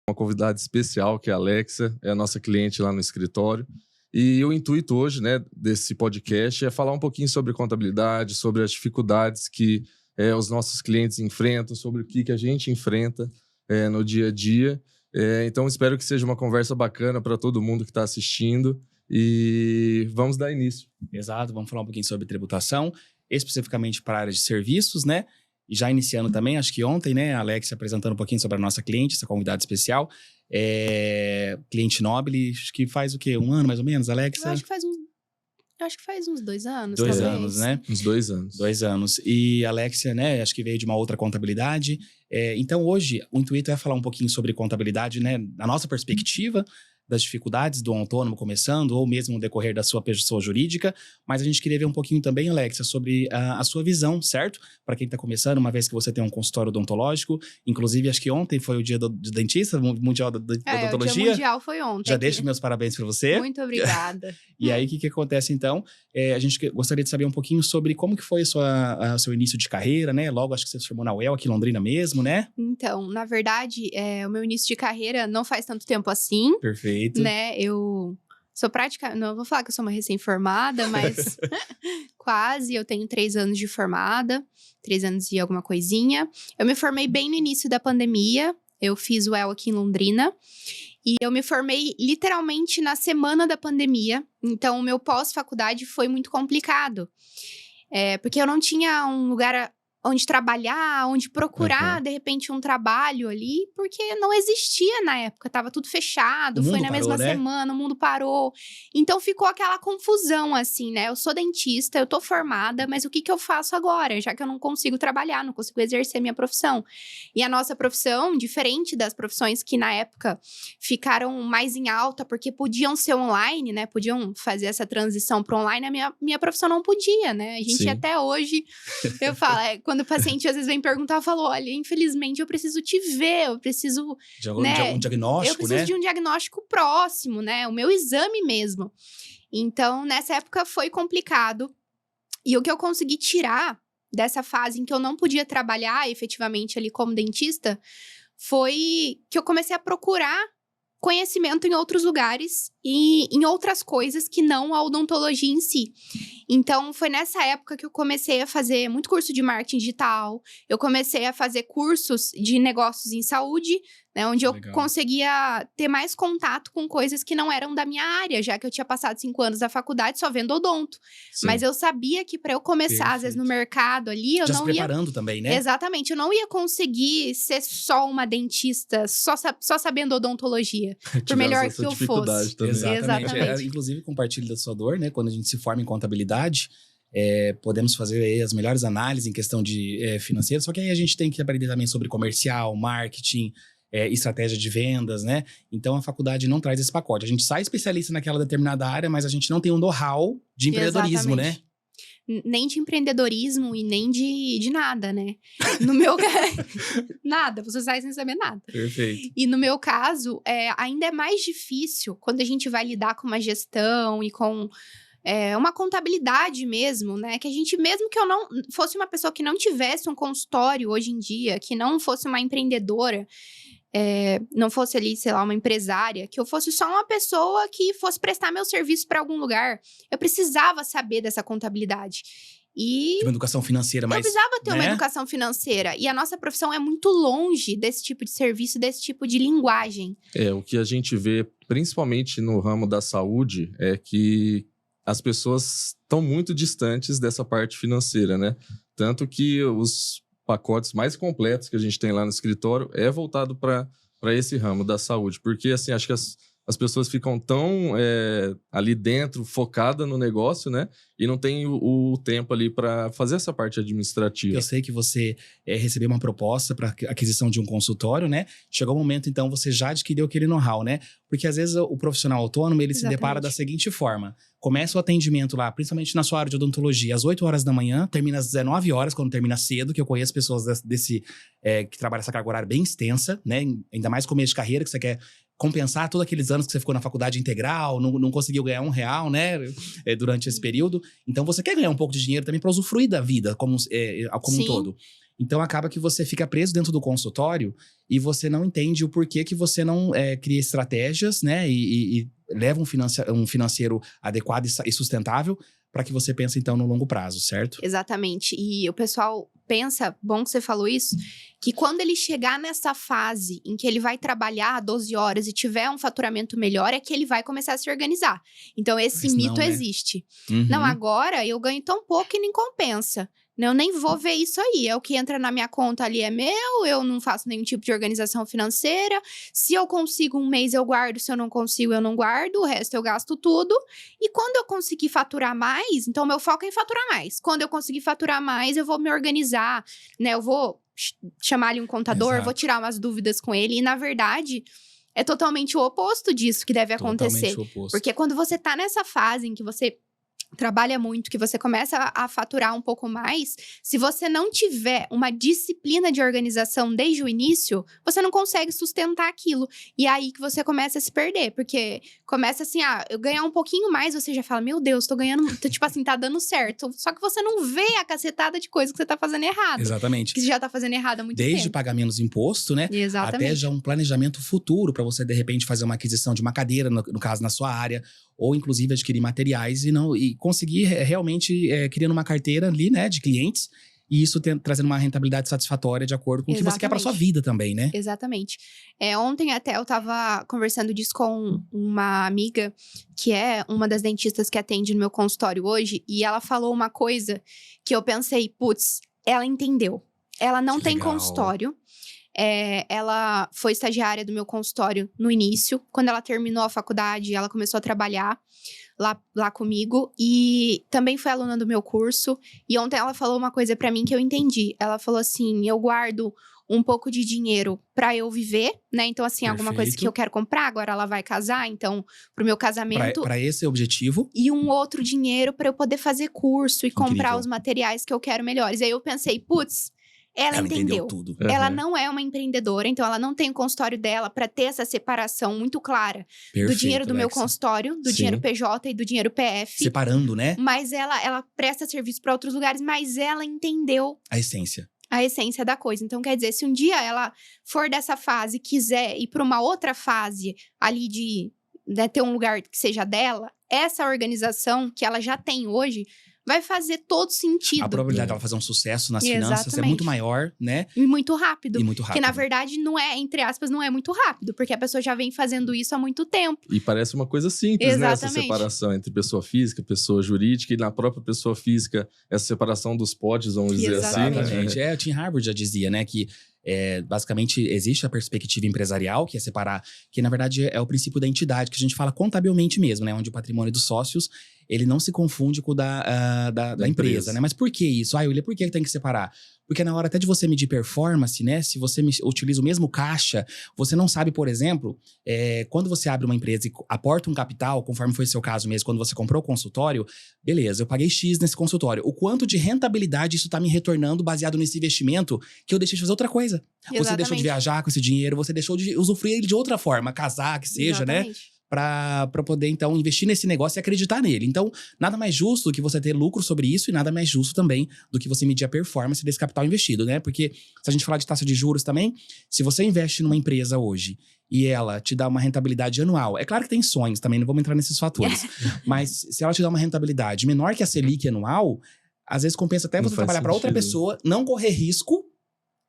uma convidada especial, que é a Alexia, é a nossa cliente lá no escritório. E o intuito hoje, né, desse podcast é falar um pouquinho sobre contabilidade, sobre as dificuldades que os nossos clientes enfrentam, sobre o que a gente enfrenta no dia a dia. Então, espero que seja uma conversa bacana para todo mundo que está assistindo. E vamos dar início. Exato, vamos falar um pouquinho sobre tributação, especificamente para a área de serviços, né? E já iniciando também, acho que ontem, né, a Alexia apresentando um pouquinho sobre a nossa cliente, essa convidada especial. Cliente Nobile, acho que faz o quê? Um ano mais ou menos, Alexia? Eu acho que faz uns 2 anos, 2 talvez. anos, né? Uns 2 anos. 2 anos. E a Alexia, né, acho que veio de uma outra contabilidade. Então, hoje, o intuito é falar um pouquinho sobre contabilidade, né, da nossa perspectiva, das dificuldades do autônomo começando, ou mesmo no decorrer da sua pessoa jurídica. Mas a gente queria ver um pouquinho também, Alexia, sobre a sua visão, certo? Para quem está começando, uma vez que você tem um consultório odontológico. Inclusive, acho que ontem foi o dia do dentista, Mundial da Odontologia. O dia mundial foi ontem. Já deixo meus parabéns para você. Muito obrigada. E aí, o que acontece, então? A gente gostaria de saber um pouquinho sobre como que foi o seu início de carreira, né? Logo, acho que você se formou na UEL, aqui em Londrina mesmo, né? Então, na verdade, o meu início de carreira não faz tanto tempo assim. Perfeito. Né? Eu sou não vou falar que eu sou uma recém-formada, mas quase. Eu tenho 3 anos de formada, 3 anos e alguma coisinha. Eu me formei bem no início da pandemia. Eu fiz o UEL aqui em Londrina. E eu me formei literalmente na semana da pandemia. Então, o meu pós-faculdade foi muito complicado. Porque eu não tinha um lugar onde trabalhar, onde procurar, de repente, um trabalho ali, porque não existia na época, tava tudo fechado, foi na mesma semana, o mundo parou. Então, ficou aquela confusão, assim, né? Eu sou dentista, eu tô formada, mas o que eu faço agora? Já que eu não consigo trabalhar, não consigo exercer minha profissão. E a nossa profissão, diferente das profissões que, na época, ficaram mais em alta, porque podiam ser online, né? Podiam fazer essa transição para online, a minha profissão não podia, né? A gente, Sim. até hoje, eu falo, quando o paciente às vezes vem perguntar, eu falo, olha, infelizmente eu preciso te ver, eu preciso... De um diagnóstico, eu preciso de um diagnóstico próximo, né? O meu exame mesmo. Então, nessa época foi complicado. E o que eu consegui tirar dessa fase em que eu não podia trabalhar efetivamente ali como dentista, foi que eu comecei a procurar conhecimento em outros lugares e em outras coisas que não a odontologia em si. Então, foi nessa época que eu comecei a fazer muito curso de marketing digital, eu comecei a fazer cursos de negócios em saúde, né, onde eu conseguia ter mais contato com coisas que não eram da minha área, já que eu tinha passado 5 anos da faculdade só vendo odonto. Sim. Mas eu sabia que para eu começar, às vezes, no mercado ali, eu já não se preparando também, né? Exatamente, eu não ia conseguir ser só uma dentista, só sabendo odontologia, por melhor que eu fosse. Também. Exatamente. Inclusive, compartilho da sua dor, né? Quando a gente se forma em contabilidade, podemos fazer aí as melhores análises em questão de financeira, só que aí a gente tem que aprender também sobre comercial, marketing, estratégia de vendas, né? Então, a faculdade não traz esse pacote. A gente sai especialista naquela determinada área, mas a gente não tem um know-how de empreendedorismo, Exatamente. Né? Nem de empreendedorismo e nem de nada, né? No meu caso, nada, você sai sem saber nada. Perfeito. E no meu caso, ainda é mais difícil quando a gente vai lidar com uma gestão e com uma contabilidade mesmo, né? Que a gente, mesmo que eu não fosse uma pessoa que não tivesse um consultório hoje em dia, que não fosse uma empreendedora, não fosse ali, sei lá, uma empresária, que eu fosse só uma pessoa que fosse prestar meu serviço para algum lugar, eu precisava saber dessa contabilidade. E uma educação financeira mais... Eu precisava ter uma educação financeira. E a nossa profissão é muito longe desse tipo de serviço, desse tipo de linguagem. O que a gente vê, principalmente no ramo da saúde, é que as pessoas estão muito distantes dessa parte financeira, né? Tanto que os pacotes mais completos que a gente tem lá no escritório é voltado para esse ramo da saúde. Porque, assim, acho que as pessoas ficam tão ali dentro, focada no negócio, né? E não tem o tempo ali para fazer essa parte administrativa. Eu sei que você recebeu uma proposta para aquisição de um consultório, né? Chegou o momento, então, você já adquiriu aquele know-how, né? Porque, às vezes, o profissional autônomo, ele se depara da seguinte forma. Começa o atendimento lá, principalmente na sua área de odontologia, às 8 horas da manhã, termina às 19 horas, quando termina cedo, que eu conheço pessoas que trabalham essa carga horária bem extensa, né? Ainda mais começo de carreira, que você quer compensar todos aqueles anos que você ficou na faculdade integral, não conseguiu ganhar R$1, né? Durante esse período. Então, você quer ganhar um pouco de dinheiro também para usufruir da vida como um todo. Então, acaba que você fica preso dentro do consultório e você não entende o porquê que você não cria estratégias, né? E leva um financeiro adequado e sustentável para que você pense, então, no longo prazo, certo? Exatamente. E o pessoal pensa, bom que você falou isso, que quando ele chegar nessa fase em que ele vai trabalhar 12 horas e tiver um faturamento melhor, é que ele vai começar a se organizar. Então, esse Mas mito não, né? existe. Não, agora eu ganho tão pouco que nem compensa. Eu nem vou ver isso aí. É o que entra na minha conta ali é meu, eu não faço nenhum tipo de organização financeira. Se eu consigo um mês, eu guardo. Se eu não consigo, eu não guardo. O resto eu gasto tudo. E quando eu conseguir faturar mais, então meu foco é em faturar mais. Quando eu conseguir faturar mais, eu vou me organizar, né? Eu vou chamar ali um contador, Exato. vou tirar umas dúvidas com ele. E, na verdade, é totalmente o oposto disso que deve acontecer. Totalmente o oposto. Porque quando você tá nessa fase em que você trabalha muito, que você começa a faturar um pouco mais, se você não tiver uma disciplina de organização desde o início, você não consegue sustentar aquilo. E é aí que você começa a se perder, porque começa assim, eu ganhar um pouquinho mais, você já fala, meu Deus, tô ganhando, tipo assim, tá dando certo. Só que você não vê a cacetada de coisa que você tá fazendo errado. Exatamente. Que você já tá fazendo errado há muito Desde tempo. pagar menos imposto, né? Exatamente. Até já um planejamento futuro para você, de repente, fazer uma aquisição de uma cadeira, no caso, na sua área, ou inclusive adquirir materiais e conseguir realmente criando uma carteira ali, né, de clientes, e isso trazendo uma rentabilidade satisfatória de acordo com o que você quer para sua vida também, né? Exatamente. Ontem até eu tava conversando disso com uma amiga, que é uma das dentistas que atende no meu consultório hoje, e ela falou uma coisa que eu pensei, putz, ela entendeu. Ela não tem consultório. Ela foi estagiária do meu consultório no início. Quando ela terminou a faculdade, ela começou a trabalhar lá comigo. E também foi aluna do meu curso. E ontem ela falou uma coisa pra mim que eu entendi. Ela falou assim, eu guardo um pouco de dinheiro pra eu viver, né? Então, assim, alguma coisa que eu quero comprar. Agora ela vai casar, então, pro meu casamento. Pra esse objetivo. E um outro dinheiro pra eu poder fazer curso e comprar os materiais que eu quero melhores. Aí eu pensei, putz, ela entendeu tudo. Ela não é uma empreendedora, então ela não tem o consultório dela para ter essa separação muito clara do dinheiro do meu consultório, do dinheiro PJ e do dinheiro PF. Separando, né? Mas ela presta serviço para outros lugares, mas ela entendeu a essência da coisa. Então, quer dizer, se um dia ela for dessa fase e quiser ir para uma outra fase ali de ter um lugar que seja dela, essa organização que ela já tem hoje vai fazer todo sentido. A probabilidade dela fazer um sucesso nas finanças é muito maior, né? E muito rápido. E muito rápido. Que, na verdade, não é, entre aspas, não é muito rápido. Porque a pessoa já vem fazendo isso há muito tempo. E parece uma coisa simples, né? Essa separação entre pessoa física, pessoa jurídica. E na própria pessoa física, essa separação dos pods, vamos dizer assim. Exatamente. O Tim Harbour já dizia, né? Que basicamente existe a perspectiva empresarial, que é separar, que na verdade é o princípio da entidade, que a gente fala contabilmente mesmo, né? Onde o patrimônio dos sócios, ele não se confunde com o da empresa, né? Mas por que isso? William, por que tem que separar? Porque na hora até de você medir performance, né? Se você utiliza o mesmo caixa, você não sabe, por exemplo, quando você abre uma empresa e aporta um capital, conforme foi o seu caso mesmo, quando você comprou o consultório, beleza, eu paguei X nesse consultório. O quanto de rentabilidade isso tá me retornando baseado nesse investimento que eu deixei de fazer outra coisa. Exatamente. Você deixou de viajar com esse dinheiro, você deixou de usufruir ele de outra forma, casar, que seja, né? Pra poder, então, investir nesse negócio e acreditar nele. Então, nada mais justo do que você ter lucro sobre isso e nada mais justo também do que você medir a performance desse capital investido, né? Porque se a gente falar de taxa de juros também, se você investe numa empresa hoje e ela te dá uma rentabilidade anual, é claro que tem sonhos também, não vamos entrar nesses fatores, mas se ela te dá uma rentabilidade menor que a Selic anual, às vezes compensa até você trabalhar para outra pessoa, não correr risco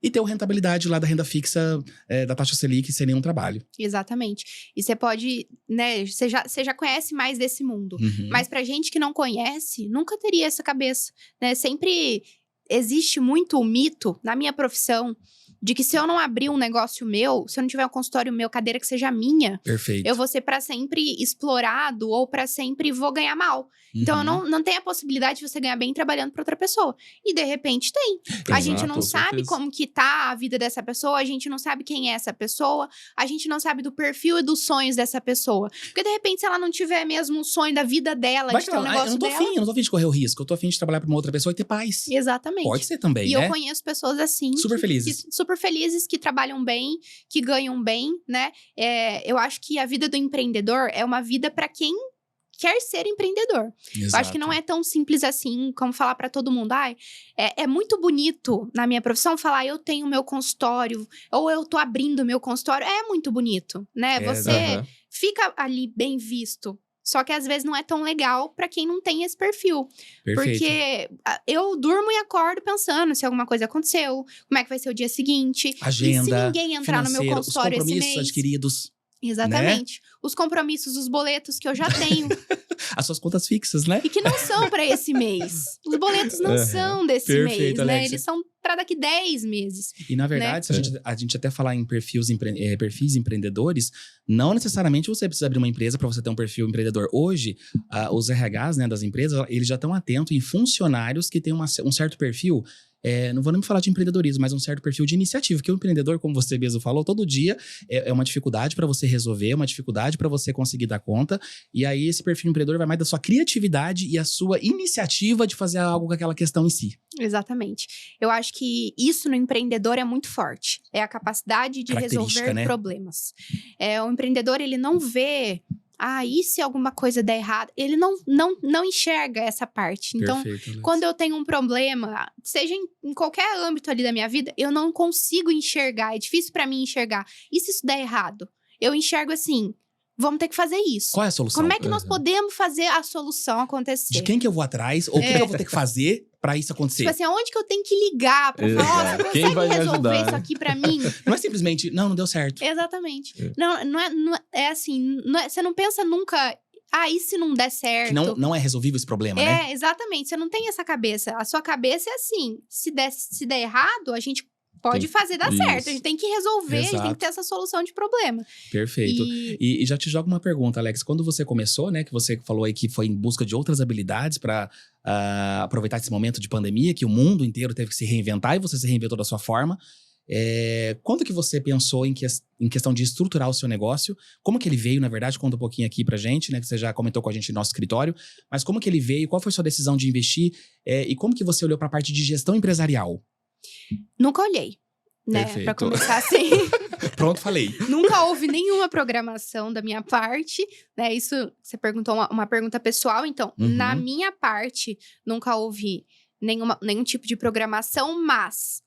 e ter uma rentabilidade lá da renda fixa da taxa Selic sem nenhum trabalho. Exatamente. E você pode, né, você já conhece mais desse mundo. Mas pra gente que não conhece, nunca teria essa cabeça, né? Sempre existe muito o mito, na minha profissão, de que se eu não abrir um negócio meu, se eu não tiver um consultório meu, cadeira que seja minha, eu vou ser pra sempre explorado ou pra sempre vou ganhar mal. Então, não tem a possibilidade de você ganhar bem trabalhando pra outra pessoa. E, de repente, tem. A gente não sabe como que tá a vida dessa pessoa, a gente não sabe quem é essa pessoa, a gente não sabe do perfil e dos sonhos dessa pessoa. Porque, de repente, se ela não tiver mesmo o sonho da vida dela, de ter um negócio dela... Eu não tô afim de correr o risco, eu tô afim de trabalhar pra uma outra pessoa e ter paz. Exatamente. Pode ser também, né? E eu conheço pessoas assim... Super felizes. Super felizes, que trabalham bem, que ganham bem, né? Eu acho que a vida do empreendedor é uma vida pra quem quer ser empreendedor. Exato. Eu acho que não é tão simples assim como falar para todo mundo. É muito bonito na minha profissão falar eu tenho meu consultório ou eu tô abrindo meu consultório. É muito bonito, né? Você fica ali bem visto. Só que às vezes não é tão legal para quem não tem esse perfil. Perfeito. Porque eu durmo e acordo pensando se alguma coisa aconteceu, como é que vai ser o dia seguinte. Agenda, e se ninguém entrar no meu consultório os esse compromissos mês. adquiridos. Exatamente. Né? Os compromissos, os boletos que eu já tenho. As suas contas fixas, né? E que não são para esse mês. Os boletos não são desse Perfeito, mês, né? Alexia. Eles são para daqui 10 meses. E, na verdade, se a gente até falar em perfis empreendedores, não necessariamente você precisa abrir uma empresa para você ter um perfil empreendedor. Hoje, os RHs, né, das empresas, eles já estão atentos em funcionários que têm um certo perfil. Não vou nem falar de empreendedorismo, mas um certo perfil de iniciativa. Porque o empreendedor, como você mesmo falou, todo dia é uma dificuldade para você resolver, uma dificuldade para você conseguir dar conta. E aí, esse perfil empreendedor vai mais da sua criatividade e a sua iniciativa de fazer algo com aquela questão em si. Exatamente. Eu acho que isso no empreendedor é muito forte. É a capacidade de resolver problemas. O empreendedor, ele não vê... e se alguma coisa der errado? Ele não enxerga essa parte. Então, Perfeito, quando eu tenho um problema, seja em qualquer âmbito ali da minha vida, eu não consigo enxergar. É difícil pra mim enxergar. E se isso der errado? Eu enxergo assim, vamos ter que fazer isso. Qual é a solução? Como é que nós podemos fazer a solução acontecer? De quem que eu vou atrás? Ou o que eu vou ter que fazer pra isso acontecer? Tipo assim, aonde que eu tenho que ligar pra falar, você Quem consegue vai me resolver ajudar? isso aqui pra mim? Não é simplesmente, não deu certo. Exatamente. Não é assim, você não pensa nunca, e se não der certo? Que não é resolvível esse problema, né? Exatamente, você não tem essa cabeça. A sua cabeça é assim, se der errado, a gente pode fazer dar certo. A gente tem que resolver, a gente tem que ter essa solução de problema. Perfeito. E já te jogo uma pergunta, Alex. Quando você começou, né, que você falou aí que foi em busca de outras habilidades para aproveitar esse momento de pandemia, que o mundo inteiro teve que se reinventar e você se reinventou da sua forma. Quando que você pensou em questão de estruturar o seu negócio? Como que ele veio, na verdade? Conta um pouquinho aqui pra gente, né? Que você já comentou com a gente no nosso escritório. Mas como que ele veio? Qual foi a sua decisão de investir? E como que você olhou pra parte de gestão empresarial? Nunca olhei, né? Perfeito. Pra começar assim. Pronto, falei. Nunca houve nenhuma programação da minha parte, né? Isso, você perguntou uma pergunta pessoal. Então, na minha parte, nunca houve nenhum tipo de programação, mas...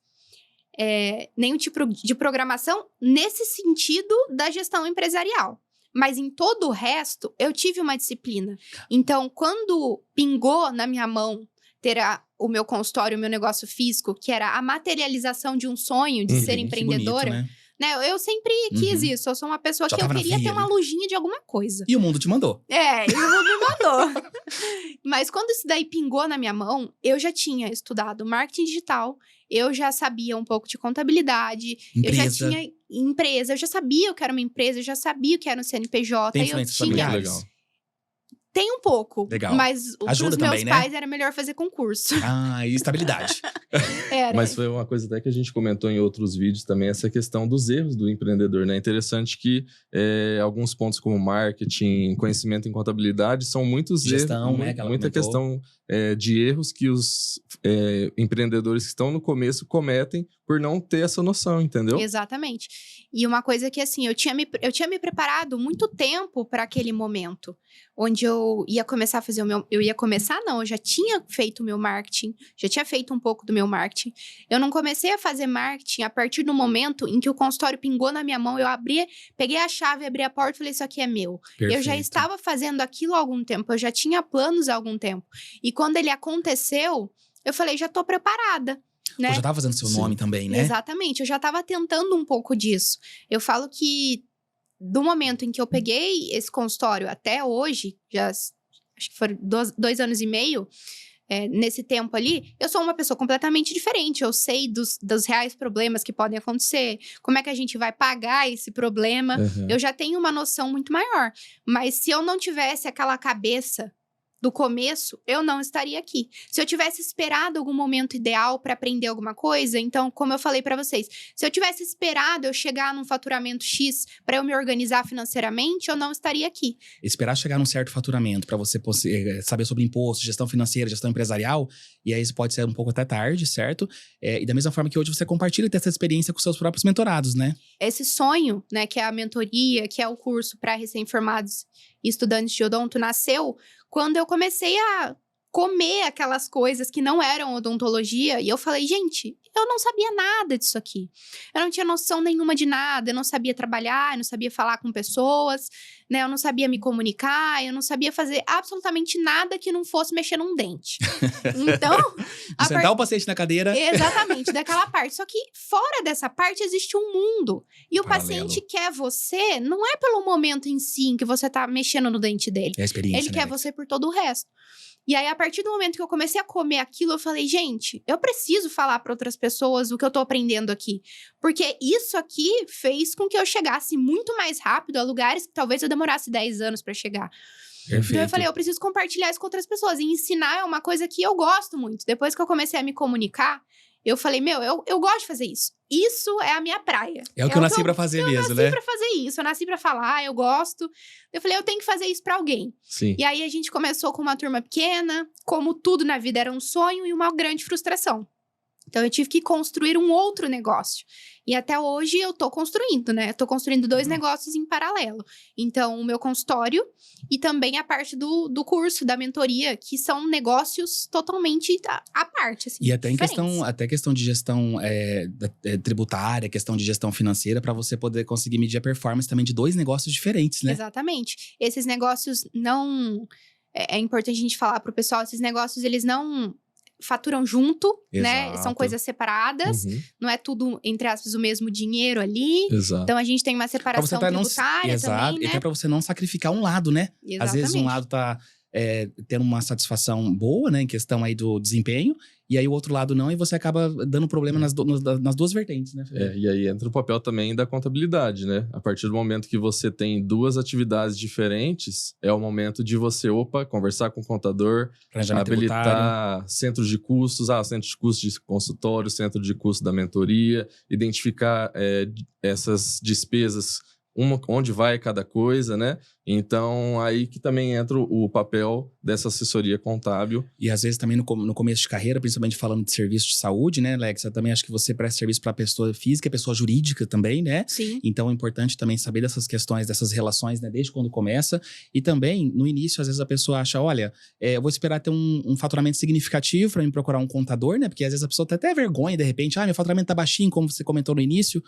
nenhum tipo de programação nesse sentido da gestão empresarial. Mas em todo o resto, eu tive uma disciplina. Então, quando pingou na minha mão ter o meu consultório, o meu negócio físico, que era a materialização de um sonho de ser empreendedora, bonito, né? Eu sempre quis isso. Eu sou uma pessoa Já que eu tava na queria ter veia uma ali. lojinha de alguma coisa. E o mundo te mandou. E o mundo me mandou. Mas quando isso daí pingou na minha mão, eu já tinha estudado marketing digital, eu já sabia um pouco de contabilidade, eu já tinha empresa, eu já sabia o que era uma empresa, eu já sabia o que era um CNPJ. Tem influências familiares? Legal. Tem um pouco. Legal. Mas Ajuda pros meus também, né? pais era melhor fazer concurso. E estabilidade. Era. Mas foi uma coisa até que a gente comentou em outros vídeos também, essa questão dos erros do empreendedor, né? É interessante que alguns pontos como marketing, conhecimento em contabilidade, são muitos Gestão, erros, né, que ela muita comentou. questão de erros que os empreendedores que estão no começo cometem por não ter essa noção, entendeu? Exatamente. E uma coisa que, assim, eu tinha me preparado muito tempo para aquele momento, onde eu ia começar a fazer eu já tinha feito o meu marketing, já tinha feito um pouco do meu marketing. Eu não comecei a fazer marketing a partir do momento em que o consultório pingou na minha mão, peguei a chave, abri a porta e falei, isso aqui é meu. Perfeito. Eu já estava fazendo aquilo há algum tempo, eu já tinha planos há algum tempo. E quando ele aconteceu, eu falei, já tô preparada. Né? Você já tava fazendo seu nome também, né? Exatamente, eu já estava tentando um pouco disso. Eu falo que do momento em que eu peguei esse consultório até hoje, já acho que foram 2 anos e meio, nesse tempo ali, eu sou uma pessoa completamente diferente. Eu sei dos reais problemas que podem acontecer, como é que a gente vai pagar esse problema. Eu já tenho uma noção muito maior. Mas se eu não tivesse aquela cabeça do começo, eu não estaria aqui. Se eu tivesse esperado algum momento ideal para aprender alguma coisa, então, como eu falei para vocês, se eu tivesse esperado eu chegar num faturamento X para eu me organizar financeiramente, eu não estaria aqui. Esperar chegar num certo faturamento para você saber sobre imposto, gestão financeira, gestão empresarial, e aí isso pode ser um pouco até tarde, certo? E da mesma forma que hoje você compartilha e tem essa experiência com seus próprios mentorados, né? Esse sonho, né, que é a mentoria, que é o curso para recém-formados e estudantes de odonto nasceu quando eu comecei a comer aquelas coisas que não eram odontologia. E eu falei, gente, eu não sabia nada disso aqui. Eu não tinha noção nenhuma de nada. Eu não sabia trabalhar, eu não sabia falar com pessoas, né? Eu não sabia me comunicar, eu não sabia fazer absolutamente nada que não fosse mexer num dente. Então… Sentar o paciente na cadeira. Exatamente, daquela parte. Só que fora dessa parte existe um mundo. E o Paralelo. paciente quer você, não é pelo momento em si em que você tá mexendo no dente dele. É a experiência, Ele né, quer Alex? você por todo o resto. E aí, a partir do momento que eu comecei a comer aquilo, eu falei, gente, eu preciso falar para outras pessoas o que eu tô aprendendo aqui. Porque isso aqui fez com que eu chegasse muito mais rápido a lugares que talvez eu demorasse 10 anos para chegar. Perfeito. Então eu falei, eu preciso compartilhar isso com outras pessoas. E ensinar é uma coisa que eu gosto muito. Depois que eu comecei a me comunicar, eu falei, eu gosto de fazer isso. Isso é a minha praia. É o que eu nasci pra fazer mesmo, Eu né? nasci pra fazer isso. Eu nasci pra falar, eu gosto. Eu falei, eu tenho que fazer isso pra alguém. Sim. E aí, a gente começou com uma turma pequena. Como tudo na vida era um sonho e uma grande frustração. Então, eu tive que construir um outro negócio. E até hoje, eu tô construindo, né? Eu tô construindo 2 negócios em paralelo. Então, o meu consultório e também a parte do curso, da mentoria, que são negócios totalmente à parte, assim. E até em diferentes. questão de gestão tributária, questão de gestão financeira, para você poder conseguir medir a performance também de 2 negócios diferentes, né? Exatamente. Esses negócios não… É importante a gente falar pro pessoal, esses negócios, eles não faturam junto, né? Exato. São coisas separadas. Uhum. Não é tudo, entre aspas, o mesmo dinheiro ali. Exato. Então, a gente tem uma separação tributária Exato. também, E né? até para você não sacrificar um lado, né? Exatamente. Às vezes um lado tá tendo uma satisfação boa, né? Em questão aí do desempenho. E aí o outro lado não. E você acaba dando problema nas 2 vertentes, né, Felipe? E aí entra o papel também da contabilidade, né? A partir do momento que você tem 2 atividades diferentes, é o momento de você, conversar com o contador, Planejamento tributário. habilitar centros de custos, centro de custos de consultório, centro de custos da mentoria, identificar essas despesas, onde vai cada coisa, né? Então, aí que também entra o papel dessa assessoria contábil. E às vezes também no começo de carreira, principalmente falando de serviço de saúde, né, Alex? Eu também acho que você presta serviço para pessoa física e pessoa jurídica também, né? Sim. Então é importante também saber dessas questões, dessas relações, né? Desde quando começa. E também, no início, às vezes a pessoa acha, olha, eu vou esperar ter um faturamento significativo para me procurar um contador, né? Porque às vezes a pessoa tem até vergonha, de repente, meu faturamento tá baixinho, como você comentou no início.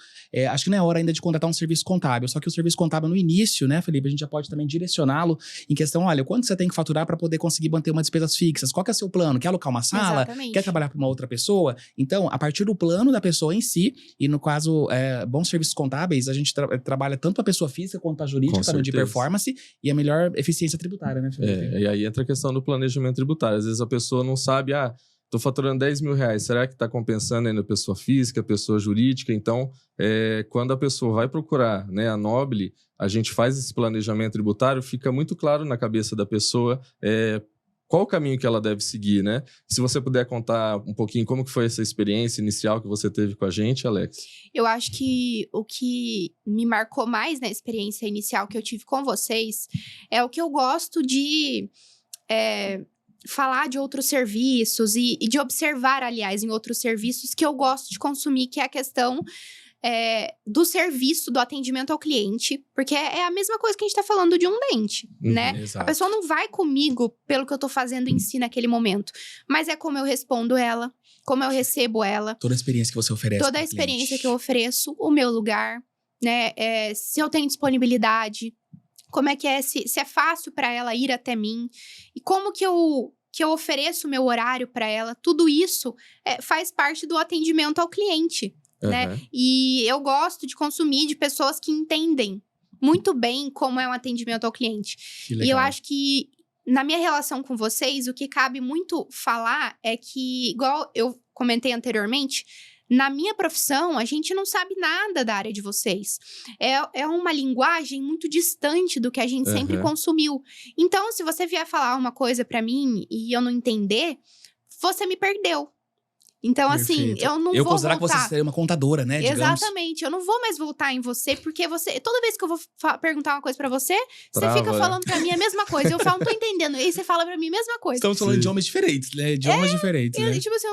Acho que não é hora ainda de contratar um serviço contábil. Só que o serviço contábil no início, né, Felipe? A gente já pode também direcioná-lo em questão, olha, quanto você tem que faturar para poder conseguir manter umas despesas fixas? Qual que é o seu plano? Quer alocar uma sala? Exatamente. Quer trabalhar para uma outra pessoa? Então, a partir do plano da pessoa em si, e no caso, bons serviços contábeis, a gente trabalha tanto a pessoa física quanto a jurídica para medir performance e a melhor eficiência tributária, né, Felipe? E aí entra a questão do planejamento tributário. Às vezes a pessoa não sabe, tô faturando 10 mil reais, será que está compensando ainda a pessoa física, a pessoa jurídica? Então, quando a pessoa vai procurar, né, a Nobile, a gente faz esse planejamento tributário, fica muito claro na cabeça da pessoa qual o caminho que ela deve seguir, né? Se você puder contar um pouquinho como que foi essa experiência inicial que você teve com a gente, Alex. Eu acho que o que me marcou mais na experiência inicial que eu tive com vocês é o que eu gosto de falar de outros serviços e de observar, aliás, em outros serviços que eu gosto de consumir, que é a questão do serviço, do atendimento ao cliente, porque é a mesma coisa que a gente tá falando de um dente, né? Exato. A pessoa não vai comigo pelo que eu tô fazendo em si naquele momento, mas é como eu respondo ela, como eu recebo ela. Toda a experiência que você oferece. Toda a experiência que eu ofereço, o meu lugar, né? Se eu tenho disponibilidade, como é que se é fácil para ela ir até mim, e como que eu ofereço o meu horário para ela, tudo isso faz parte do atendimento ao cliente. Né? E eu gosto de consumir de pessoas que entendem muito bem como é um atendimento ao cliente. E eu acho que, na minha relação com vocês, o que cabe muito falar é que, igual eu comentei anteriormente, na minha profissão, a gente não sabe nada da área de vocês. É uma linguagem muito distante do que a gente sempre consumiu. Então, se você vier falar uma coisa pra mim e eu não entender, você me perdeu. Então, Perfeito. assim, eu não vou Eu considerar voltar. que você seria uma contadora, né, digamos. Exatamente. Eu não vou mais voltar em você, porque toda vez que eu vou perguntar uma coisa pra você, Trava, você fica falando pra mim a mesma coisa. Eu falo, não tô entendendo. E aí você fala pra mim a mesma coisa. Estamos falando de idiomas diferentes, né? Idiomas diferentes, né? E, tipo assim,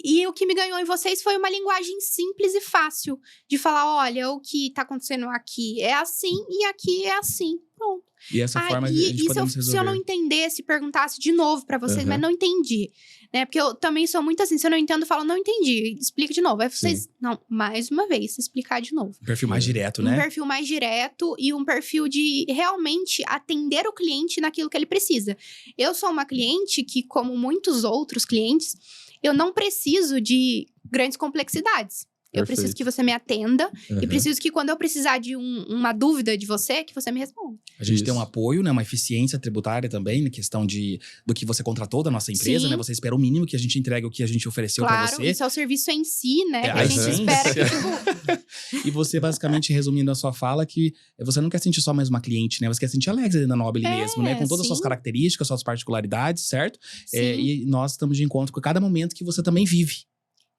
e o que me ganhou em vocês foi uma linguagem simples e fácil. De falar, olha, o que tá acontecendo aqui é assim e aqui é assim. Pronto. E essa forma a gente podemos se eu resolver. não entendesse, perguntasse de novo pra vocês, mas não entendi. Né? Porque eu também sou muito assim, se eu não entendo, eu falo, não entendi, explica de novo. Aí vocês, não, mais uma vez, explicar de novo. Um perfil mais direto, né? Um perfil mais direto e um perfil de realmente atender o cliente naquilo que ele precisa. Eu sou uma cliente que, como muitos outros clientes, eu não preciso de grandes complexidades. Eu preciso que você me atenda e preciso que quando eu precisar de uma dúvida de você, que você me responda. A gente tem um apoio, né? Uma eficiência tributária também, na questão do que você contratou da nossa empresa, né? Você espera o mínimo que a gente entregue o que a gente ofereceu pra você. Claro, isso é o serviço em si, né? Que a a gente espera que... E você, basicamente, resumindo a sua fala, que você não quer sentir só mais uma cliente, né? Você quer sentir a Alexa dentro da Nobile mesmo, né? Com todas as suas características, suas particularidades, certo? E nós estamos de encontro com cada momento que você também vive.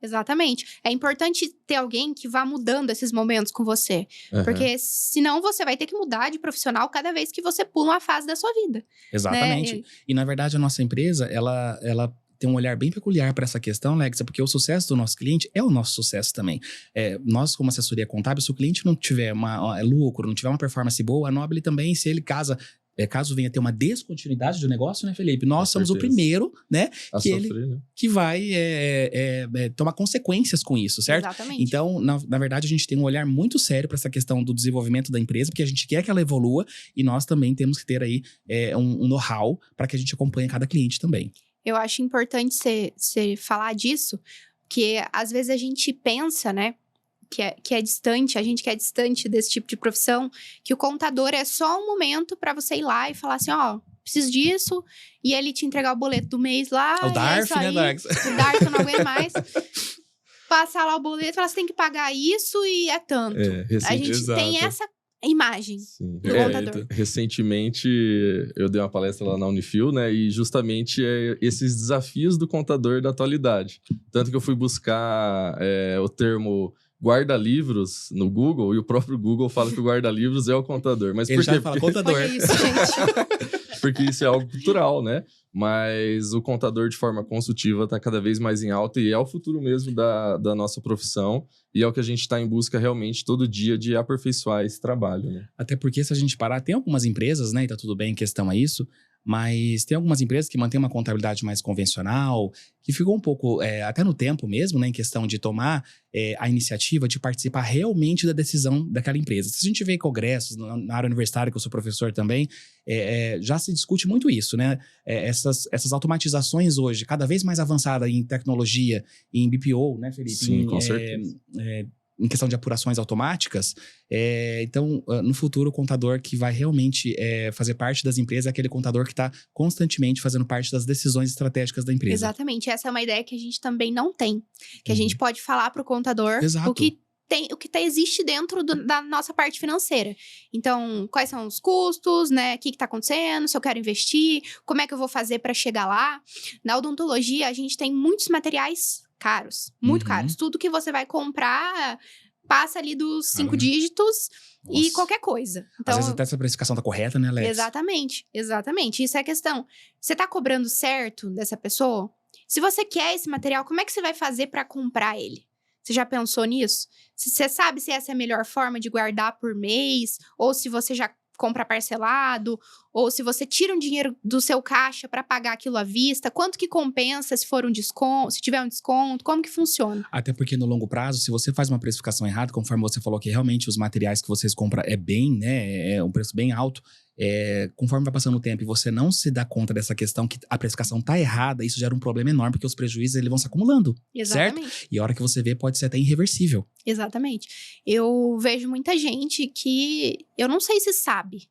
Exatamente. É importante ter alguém que vá mudando esses momentos com você. Porque senão você vai ter que mudar de profissional cada vez que você pula uma fase da sua vida. Exatamente. Né? E, na verdade, a nossa empresa, ela tem um olhar bem peculiar para essa questão, Alexa, porque o sucesso do nosso cliente é o nosso sucesso também. Nós, como assessoria contábil, se o cliente não tiver lucro, não tiver uma performance boa, a Nobile também, se ele caso venha ter uma descontinuidade do negócio, né, Felipe? Nós somos o primeiro, né, que vai tomar consequências com isso, certo? Exatamente. Então, na verdade, a gente tem um olhar muito sério para essa questão do desenvolvimento da empresa, porque a gente quer que ela evolua e nós também temos que ter aí um know-how para que a gente acompanhe cada cliente também. Eu acho importante você falar disso, porque às vezes a gente pensa, né, que é distante, a gente que é distante desse tipo de profissão, que o contador é só um momento para você ir lá e falar assim, ó, preciso disso, e ele te entregar o boleto do mês lá. O DARF, né, Darks? O DARF eu não aguento mais. Passar lá o boleto e falar, você tem que pagar isso e é tanto. A gente tem essa imagem do contador. Recentemente, eu dei uma palestra lá na Unifil, né? E justamente esses desafios do contador da atualidade. Tanto que eu fui buscar o termo guarda-livros no Google e o próprio Google fala que o guarda-livros é o contador. Mas ele por quê? Já fala contador. Olha isso, gente. Porque isso é algo cultural, né? Mas o contador de forma consultiva está cada vez mais em alta e é o futuro mesmo da nossa profissão. E é o que a gente está em busca realmente todo dia de aperfeiçoar esse trabalho, né? Até porque se a gente parar, tem algumas empresas, né? E tá tudo bem em questão a isso. Mas tem algumas empresas que mantêm uma contabilidade mais convencional, que ficou um pouco, até no tempo mesmo, né, em questão de tomar a iniciativa de participar realmente da decisão daquela empresa. Se a gente vê em congressos, na área universitária, que eu sou professor também, já se discute muito isso, né? Essas automatizações hoje, cada vez mais avançada em tecnologia, em BPO, né, Felipe? Sim, com certeza. Em questão de apurações automáticas, então, no futuro, o contador que vai realmente fazer parte das empresas é aquele contador que está constantemente fazendo parte das decisões estratégicas da empresa. Exatamente, essa é uma ideia que a gente também não tem. Que a gente pode falar para o contador o que existe dentro da nossa parte financeira. Então, quais são os custos, né? O que está acontecendo, se eu quero investir, como é que eu vou fazer para chegar lá. Na odontologia, a gente tem muitos materiais caros, muito caros. Tudo que você vai comprar passa ali dos 5 dígitos e qualquer coisa. Então, às vezes até essa precificação tá correta, né, Alex? Exatamente. Isso é a questão. Você tá cobrando certo dessa pessoa? Se você quer esse material, como é que você vai fazer para comprar ele? Você já pensou nisso? Você sabe se essa é a melhor forma de guardar por mês? Ou se você já compra parcelado? Ou se você tira um dinheiro do seu caixa para pagar aquilo à vista? Quanto que compensa se for um desconto? Se tiver um desconto? Como que funciona? Até porque no longo prazo, se você faz uma precificação errada, conforme você falou que realmente os materiais que vocês compram é bem, né? É um preço bem alto. Conforme vai passando o tempo e você não se dá conta dessa questão que a precificação tá errada, isso gera um problema enorme, porque os prejuízos eles vão se acumulando, Exatamente. certo? E a hora que você vê pode ser até irreversível. Exatamente. Eu vejo muita gente que eu não sei se sabe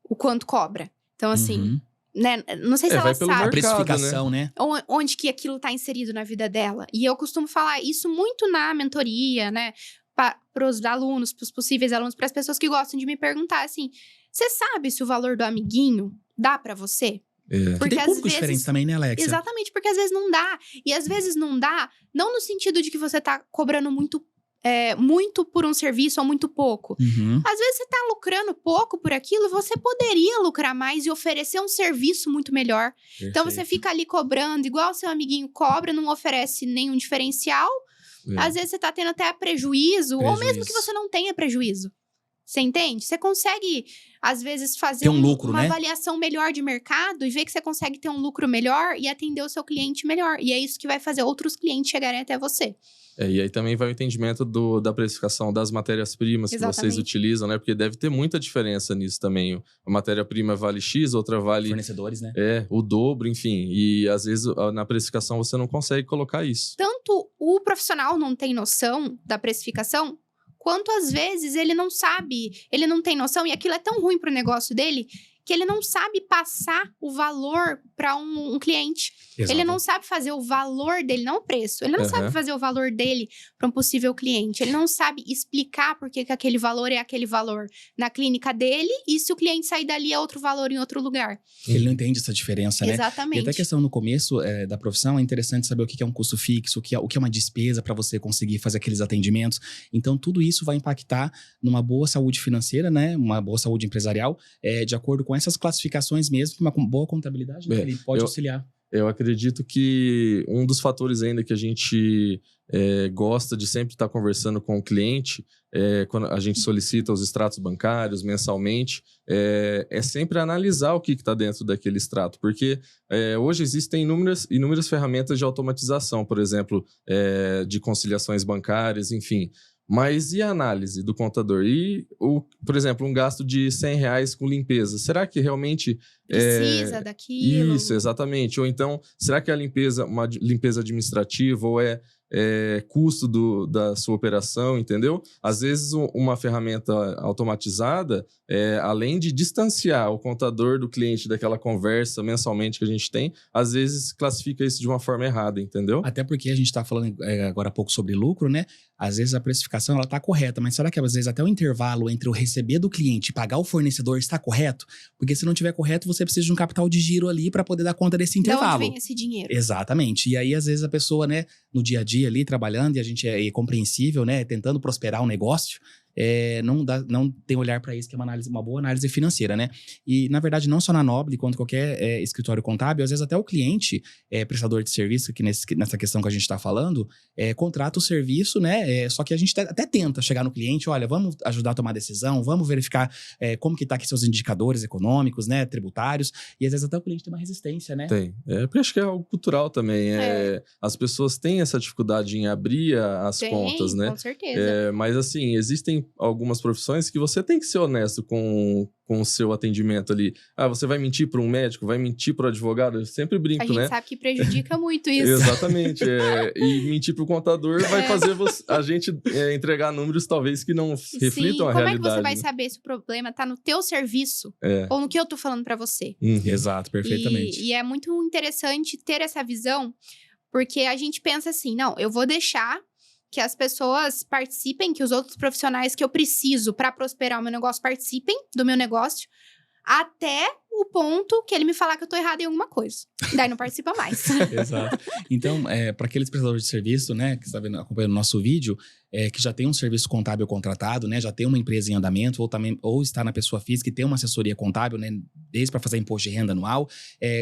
o quanto cobra. Então, assim, né? Não sei se ela sabe. A precificação, né? Onde que aquilo tá inserido na vida dela. E eu costumo falar isso muito na mentoria, né? Para os alunos, para os possíveis alunos, para as pessoas que gostam de me perguntar assim: você sabe se o valor do amiguinho dá para você? Porque tem públicos diferentes também, né, Alexia? Exatamente, porque às vezes não dá. E às vezes não dá, não no sentido de que você tá cobrando muito por um serviço ou muito pouco. Às vezes você tá lucrando pouco por aquilo, você poderia lucrar mais e oferecer um serviço muito melhor. Perfeito. Então você fica ali cobrando, igual o seu amiguinho cobra, não oferece nenhum diferencial. Às vezes você tá tendo até prejuízo, ou mesmo que você não tenha prejuízo. Você entende? Você consegue, às vezes, fazer Ter um lucro, uma né? avaliação melhor de mercado e ver que você consegue ter um lucro melhor e atender o seu cliente melhor. E é isso que vai fazer outros clientes chegarem até você. E aí também vai o entendimento da precificação das matérias-primas que vocês Exatamente. utilizam, né? Porque deve ter muita diferença nisso também. A matéria-prima vale X, outra vale Fornecedores, né? o dobro, enfim. E às vezes na precificação você não consegue colocar isso. Tanto o profissional não tem noção da precificação, quanto às vezes ele não sabe, ele não tem noção, e aquilo é tão ruim para o negócio dele, que ele não sabe passar o valor para um cliente. Exato. Ele não sabe fazer o valor dele, não o preço. Ele não sabe fazer o valor dele para um possível cliente. Ele não sabe explicar por que aquele valor é aquele valor na clínica dele, e se o cliente sair dali é outro valor em outro lugar. Ele não entende essa diferença, né? Exatamente. E até a questão no começo da profissão, é interessante saber o que é um custo fixo, o que é uma despesa para você conseguir fazer aqueles atendimentos. Então, tudo isso vai impactar numa boa saúde financeira, né? Uma boa saúde empresarial, de acordo com essas classificações mesmo, que uma boa contabilidade, né? Ele pode auxiliar. Eu acredito que um dos fatores ainda que a gente gosta de sempre estar conversando com o cliente, quando a gente solicita os extratos bancários mensalmente, é sempre analisar o que está dentro daquele extrato. Porque hoje existem inúmeras ferramentas de automatização, por exemplo, de conciliações bancárias, enfim. Mas e a análise do contador? E, por exemplo, um gasto de R$100 com limpeza. Será que realmente... Precisa daquilo? Isso, exatamente. Ou então, será que uma limpeza administrativa ou custo da sua operação, entendeu? Às vezes, uma ferramenta automatizada, além de distanciar o contador do cliente daquela conversa mensalmente que a gente tem, às vezes classifica isso de uma forma errada, entendeu? Até porque a gente está falando agora há pouco sobre lucro, né? Às vezes a precificação ela está correta, mas será que às vezes até o intervalo entre o receber do cliente e pagar o fornecedor está correto? Porque se não tiver correto, você precisa de um capital de giro ali para poder dar conta desse intervalo. De onde vem esse dinheiro? Exatamente. E aí, às vezes, a pessoa, né, no dia a dia ali, trabalhando, e a gente é compreensível, né, tentando prosperar um negócio, não tem olhar para isso, que é uma boa análise financeira, né? E, na verdade, não só na Noble, quanto qualquer escritório contábil, às vezes até o cliente, prestador de serviço, que nessa questão que a gente está falando, contrata o serviço, né? Só que a gente até tenta chegar no cliente, olha, vamos ajudar a tomar decisão, vamos verificar como que tá aqui seus indicadores econômicos, né, tributários, e às vezes até o cliente tem uma resistência, né? Tem. Porque acho que é algo cultural também. As pessoas têm essa dificuldade em abrir as contas, né? Com certeza. Mas, assim, existem algumas profissões que você tem que ser honesto com o seu atendimento ali. Você vai mentir para um médico, vai mentir para o advogado? Eu sempre brinco, né? A gente sabe que prejudica muito isso. Exatamente. E mentir para o contador vai fazer a gente entregar números talvez que não reflitam a realidade. Como é que você vai saber se o problema está no teu serviço ou no que eu tô falando para você? Exato, perfeitamente. E é muito interessante ter essa visão, porque a gente pensa assim, não, eu vou deixar que as pessoas participem, que os outros profissionais que eu preciso para prosperar o meu negócio participem do meu negócio, até o ponto que ele me falar que eu tô errada em alguma coisa. Daí não participa mais. Exato. Então, para aqueles prestadores de serviço, né, que está acompanhando o nosso vídeo, que já tem um serviço contábil contratado, né, já tem uma empresa em andamento, ou está na pessoa física e tem uma assessoria contábil, né, desde para fazer imposto de renda anual,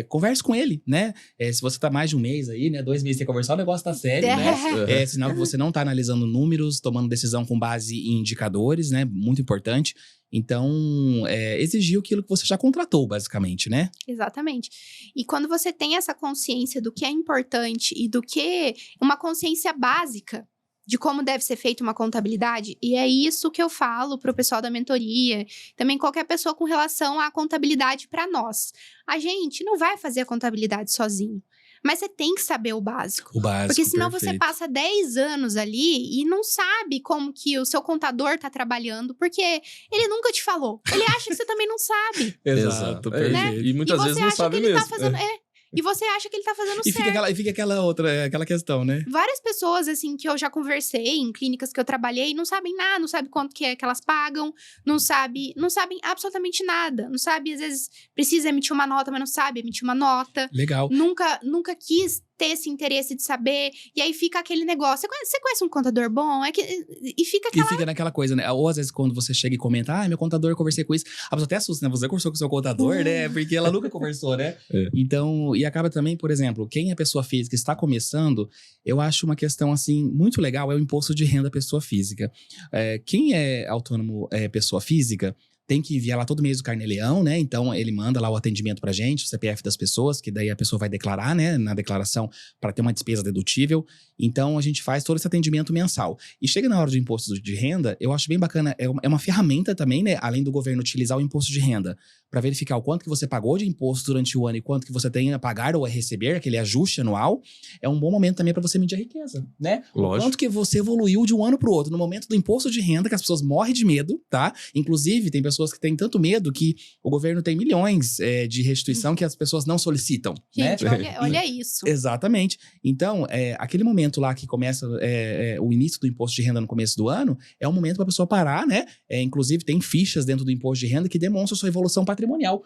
converse com ele, né? Se você tá mais de um mês aí, né, 2 meses sem conversar, o negócio tá sério, né? É sinal que você não tá analisando números, tomando decisão com base em indicadores, né? Muito importante. Então, exigir aquilo que você já contratou, basicamente, né? Exatamente. E quando você tem essa consciência do que é importante e do que... uma consciência básica de como deve ser feita uma contabilidade, e é isso que eu falo para o pessoal da mentoria, também qualquer pessoa com relação à contabilidade para nós. A gente não vai fazer a contabilidade sozinho. Mas você tem que saber o básico. Porque senão perfeito. Você passa 10 anos ali e não sabe como que o seu contador tá trabalhando, porque ele nunca te falou. Ele acha que você também não sabe. Exato, perfeito. Né? E muitas vezes não sabe mesmo. Tá fazendo, e você acha que ele tá fazendo E certo. fica aquela questão, né? Várias pessoas, assim, que eu já conversei em clínicas que eu trabalhei, não sabem nada, não sabem quanto que é que elas pagam, não sabem absolutamente nada. Não sabe, às vezes, precisa emitir uma nota, mas não sabe emitir uma nota. Legal. Nunca quis ter esse interesse de saber. E aí fica aquele negócio. Você conhece um contador bom? E fica aquela... E fica naquela coisa, né? Ou às vezes quando você chega e comenta, meu contador, eu conversei com isso. A pessoa até assusta, né? Você conversou com o seu contador, né? Porque ela nunca conversou, né? Então, e acaba também, por exemplo, quem é pessoa física está começando, eu acho uma questão, assim, muito legal, é o imposto de renda pessoa física. Quem é autônomo, pessoa física, tem que enviar lá todo mês o Carnê-Leão, né? Então, ele manda lá o atendimento pra gente, o CPF das pessoas, que daí a pessoa vai declarar, né? Na declaração, para ter uma despesa dedutível. Então, a gente faz todo esse atendimento mensal. E chega na hora do imposto de renda, eu acho bem bacana, é uma ferramenta também, né? Além do governo utilizar o imposto de renda para verificar o quanto que você pagou de imposto durante o ano e quanto que você tem a pagar ou a receber, aquele ajuste anual, é um bom momento também para você medir a riqueza, né? Lógico. O quanto que você evoluiu de um ano pro outro. No momento do imposto de renda, que as pessoas morrem de medo, tá? Inclusive, tem pessoas que têm tanto medo que o governo tem milhões de restituição que as pessoas não solicitam, Gente, né? olha isso. Exatamente. Então, aquele momento lá que começa o início do imposto de renda no começo do ano, é um momento para a pessoa parar, né? Inclusive, tem fichas dentro do imposto de renda que demonstram sua evolução patrimonial.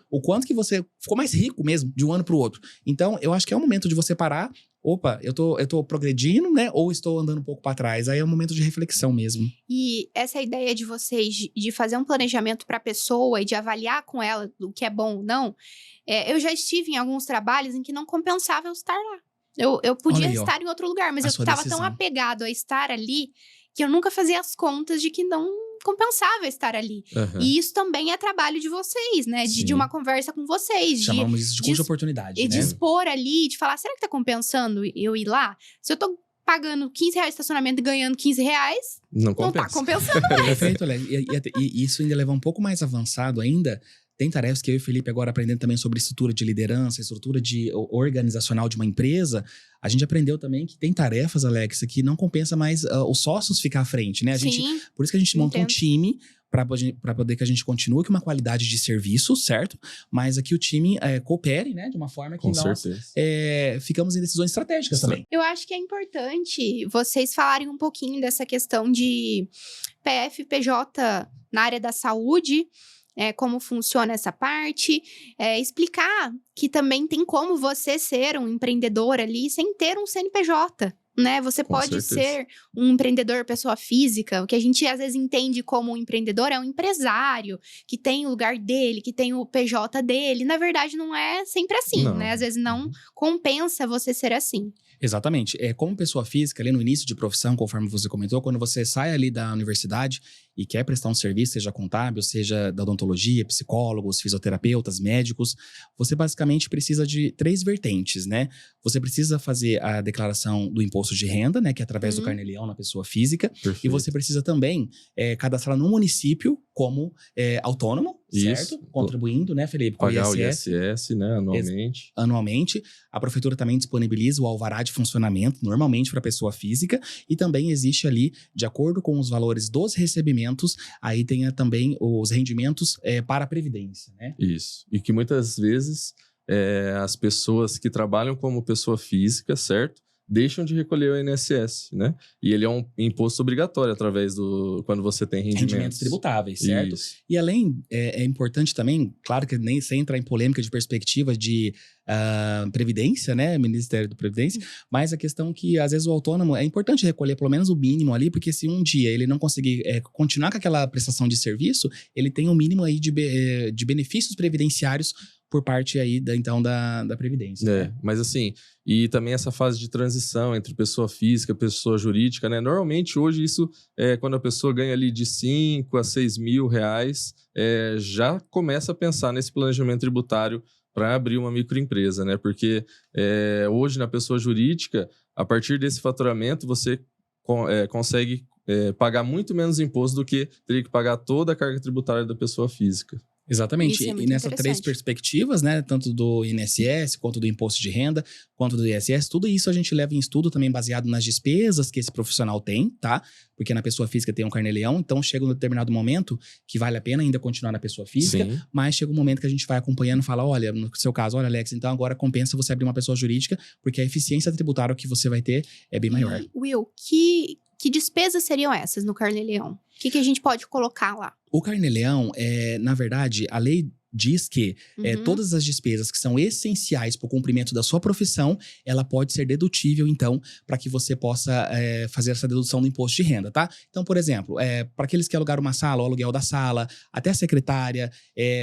O quanto que você ficou mais rico mesmo, de um ano para o outro. Então, eu acho que é o momento de você parar. Opa, eu tô progredindo, né? Ou estou andando um pouco para trás. Aí é um momento de reflexão mesmo. E essa ideia de vocês de fazer um planejamento para a pessoa e de avaliar com ela o que é bom ou não, eu já estive em alguns trabalhos em que não compensava eu estar lá. Eu podia estar em outro lugar, mas eu estava tão apegado a estar ali que eu nunca fazia as contas de que não compensava estar ali. Uhum. E isso também é trabalho de vocês, né? De uma conversa com vocês. Chamamos isso de custo de oportunidade, né? De expor ali, de falar, será que tá compensando eu ir lá? Se eu tô pagando R$15 de estacionamento e ganhando R$15, não tá compensando mais. Perfeito, Léo. E isso ainda leva um pouco mais avançado ainda. Tem tarefas que eu e o Felipe agora aprendendo também sobre estrutura de liderança, estrutura organizacional de uma empresa. A gente aprendeu também que tem tarefas, Alexa, que não compensa mais os sócios ficar à frente, né? Por isso que a gente monta um time para poder que a gente continue com uma qualidade de serviço, certo? Mas aqui o time coopere, né? De uma forma que com nós ficamos em decisões estratégicas também. Eu acho que é importante vocês falarem um pouquinho dessa questão de PF, PJ na área da saúde, como funciona essa parte, explicar que também tem como você ser um empreendedor ali sem ter um CNPJ, né? Você pode ser um empreendedor pessoa física, o que a gente às vezes entende como um empreendedor é um empresário, que tem o lugar dele, que tem o PJ dele. Na verdade, não é sempre assim, né? Às vezes não compensa você ser assim. Exatamente. Como pessoa física, ali no início de profissão, conforme você comentou, quando você sai ali da universidade e quer prestar um serviço, seja contábil, seja da odontologia, psicólogos, fisioterapeutas, médicos, você basicamente precisa de 3 vertentes, né? Você precisa fazer a declaração do imposto de renda, né? Que é através do Carnê-Leão na pessoa física. Perfeito. E você precisa também cadastrar no município como autônomo, certo? Contribuindo, né, Felipe? Com pagar o ISS, né, anualmente. Anualmente. A prefeitura também disponibiliza o alvará de funcionamento, normalmente para pessoa física, e também existe ali, de acordo com os valores dos recebimentos, aí tem também os rendimentos para a Previdência, né? Isso. E que muitas vezes as pessoas que trabalham como pessoa física, certo? Deixam de recolher o INSS, né? E ele é um imposto obrigatório através quando você tem rendimentos tributáveis, certo? Isso. E além, é importante também, claro que nem sem entrar em polêmica de perspectiva de Previdência, né? Ministério da Previdência, mas a questão que às vezes o autônomo é importante recolher pelo menos o mínimo ali, porque se um dia ele não conseguir continuar com aquela prestação de serviço, ele tem um mínimo aí de benefícios previdenciários por parte aí da Previdência. Né? Mas assim, e também essa fase de transição entre pessoa física e pessoa jurídica, né? Normalmente hoje isso, quando a pessoa ganha ali de 5 a 6 mil reais, já começa a pensar nesse planejamento tributário para abrir uma microempresa, né? Porque hoje na pessoa jurídica, a partir desse faturamento, você consegue pagar muito menos imposto do que teria que pagar toda a carga tributária da pessoa física. Exatamente. E nessas 3 perspectivas, né, tanto do INSS, quanto do imposto de renda, quanto do ISS, tudo isso a gente leva em estudo também baseado nas despesas que esse profissional tem, tá? Porque na pessoa física tem um Carnê-Leão, então chega um determinado momento que vale a pena ainda continuar na pessoa física, Sim. Mas chega um momento que a gente vai acompanhando e fala, olha, no seu caso, olha, Alex, então agora compensa você abrir uma pessoa jurídica, porque a eficiência tributária que você vai ter é bem maior. Will, que despesas seriam essas no Carnê-Leão? O que a gente pode colocar lá? O Carnê-Leão, na verdade, a lei diz que todas as despesas que são essenciais para o cumprimento da sua profissão, ela pode ser dedutível, então, para que você possa fazer essa dedução do imposto de renda, tá? Então, por exemplo, para aqueles que alugaram uma sala, o aluguel da sala, até a secretária,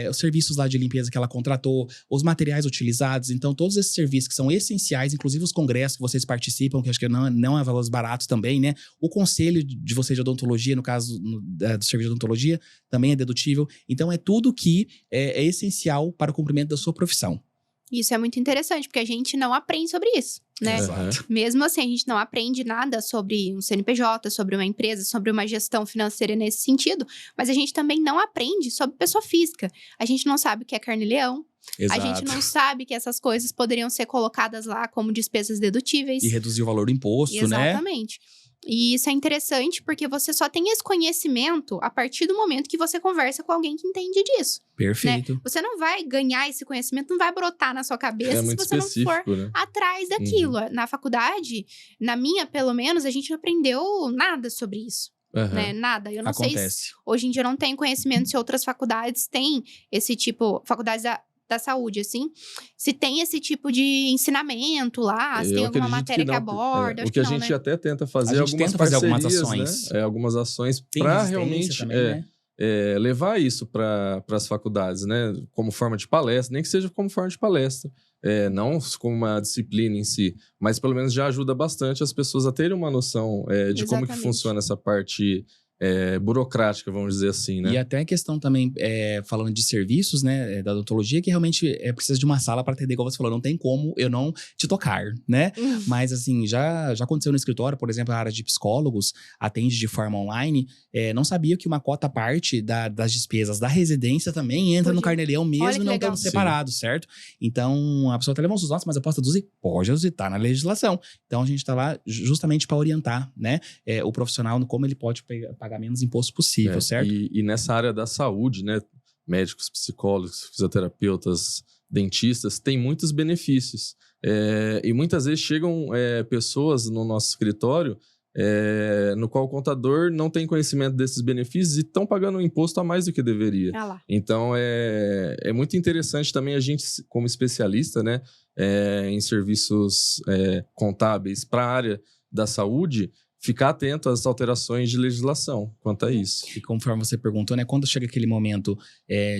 os serviços lá de limpeza que ela contratou, os materiais utilizados, então, todos esses serviços que são essenciais, inclusive os congressos que vocês participam, que eu acho que não é valores baratos também, né? O conselho de vocês de odontologia, no caso do serviço de odontologia, também é dedutível. Então, é tudo que é essencial para o cumprimento da sua profissão. Isso é muito interessante, porque a gente não aprende sobre isso, né? Exato. Mesmo assim, a gente não aprende nada sobre um CNPJ, sobre uma empresa, sobre uma gestão financeira nesse sentido, mas a gente também não aprende sobre pessoa física. A gente não sabe o que é carne-leão. Exato. A gente não sabe que essas coisas poderiam ser colocadas lá como despesas dedutíveis. E reduzir o valor do imposto, né? Exatamente. E isso é interessante porque você só tem esse conhecimento a partir do momento que você conversa com alguém que entende disso. Perfeito. Né? Você não vai ganhar esse conhecimento, não vai brotar na sua cabeça se você não for atrás daquilo. Na faculdade, na minha pelo menos, a gente não aprendeu nada sobre isso. Né? Nada. Eu não sei se hoje em dia eu não tenho conhecimento se outras faculdades têm esse tipo, faculdades da saúde, assim, se tem esse tipo de ensinamento lá, se tem alguma matéria que aborda. O que a gente até tenta fazer algumas ações. Né? Algumas ações para realmente também, levar isso para as faculdades, né? Como forma de palestra, nem que seja como forma de palestra. Não como uma disciplina em si, mas pelo menos já ajuda bastante as pessoas a terem uma noção de como que funciona essa parte burocrática, vamos dizer assim, né? E até a questão também, falando de serviços, né, da odontologia, que realmente precisa de uma sala para atender, igual você falou, não tem como eu não te tocar, né? Mas, assim, já aconteceu no escritório, por exemplo, a área de psicólogos atende de forma online, não sabia que uma cota parte das despesas da residência também entra no carnê-leão mesmo, não estão separados, certo? Então, a pessoa até leva uns nossa, mas eu posso deduzir? Pode deduzir, tá na legislação. Então, a gente tá lá justamente para orientar, né, o profissional no como ele pode pagar menos imposto possível, certo? E nessa área da saúde, né, médicos, psicólogos, fisioterapeutas, dentistas, tem muitos benefícios. E muitas vezes chegam pessoas no nosso escritório no qual o contador não tem conhecimento desses benefícios e estão pagando um imposto a mais do que deveria. Então, é muito interessante também a gente, como especialista, né, em serviços contábeis para a área da saúde, ficar atento às alterações de legislação quanto a isso. E conforme você perguntou, né, quando chega aquele momento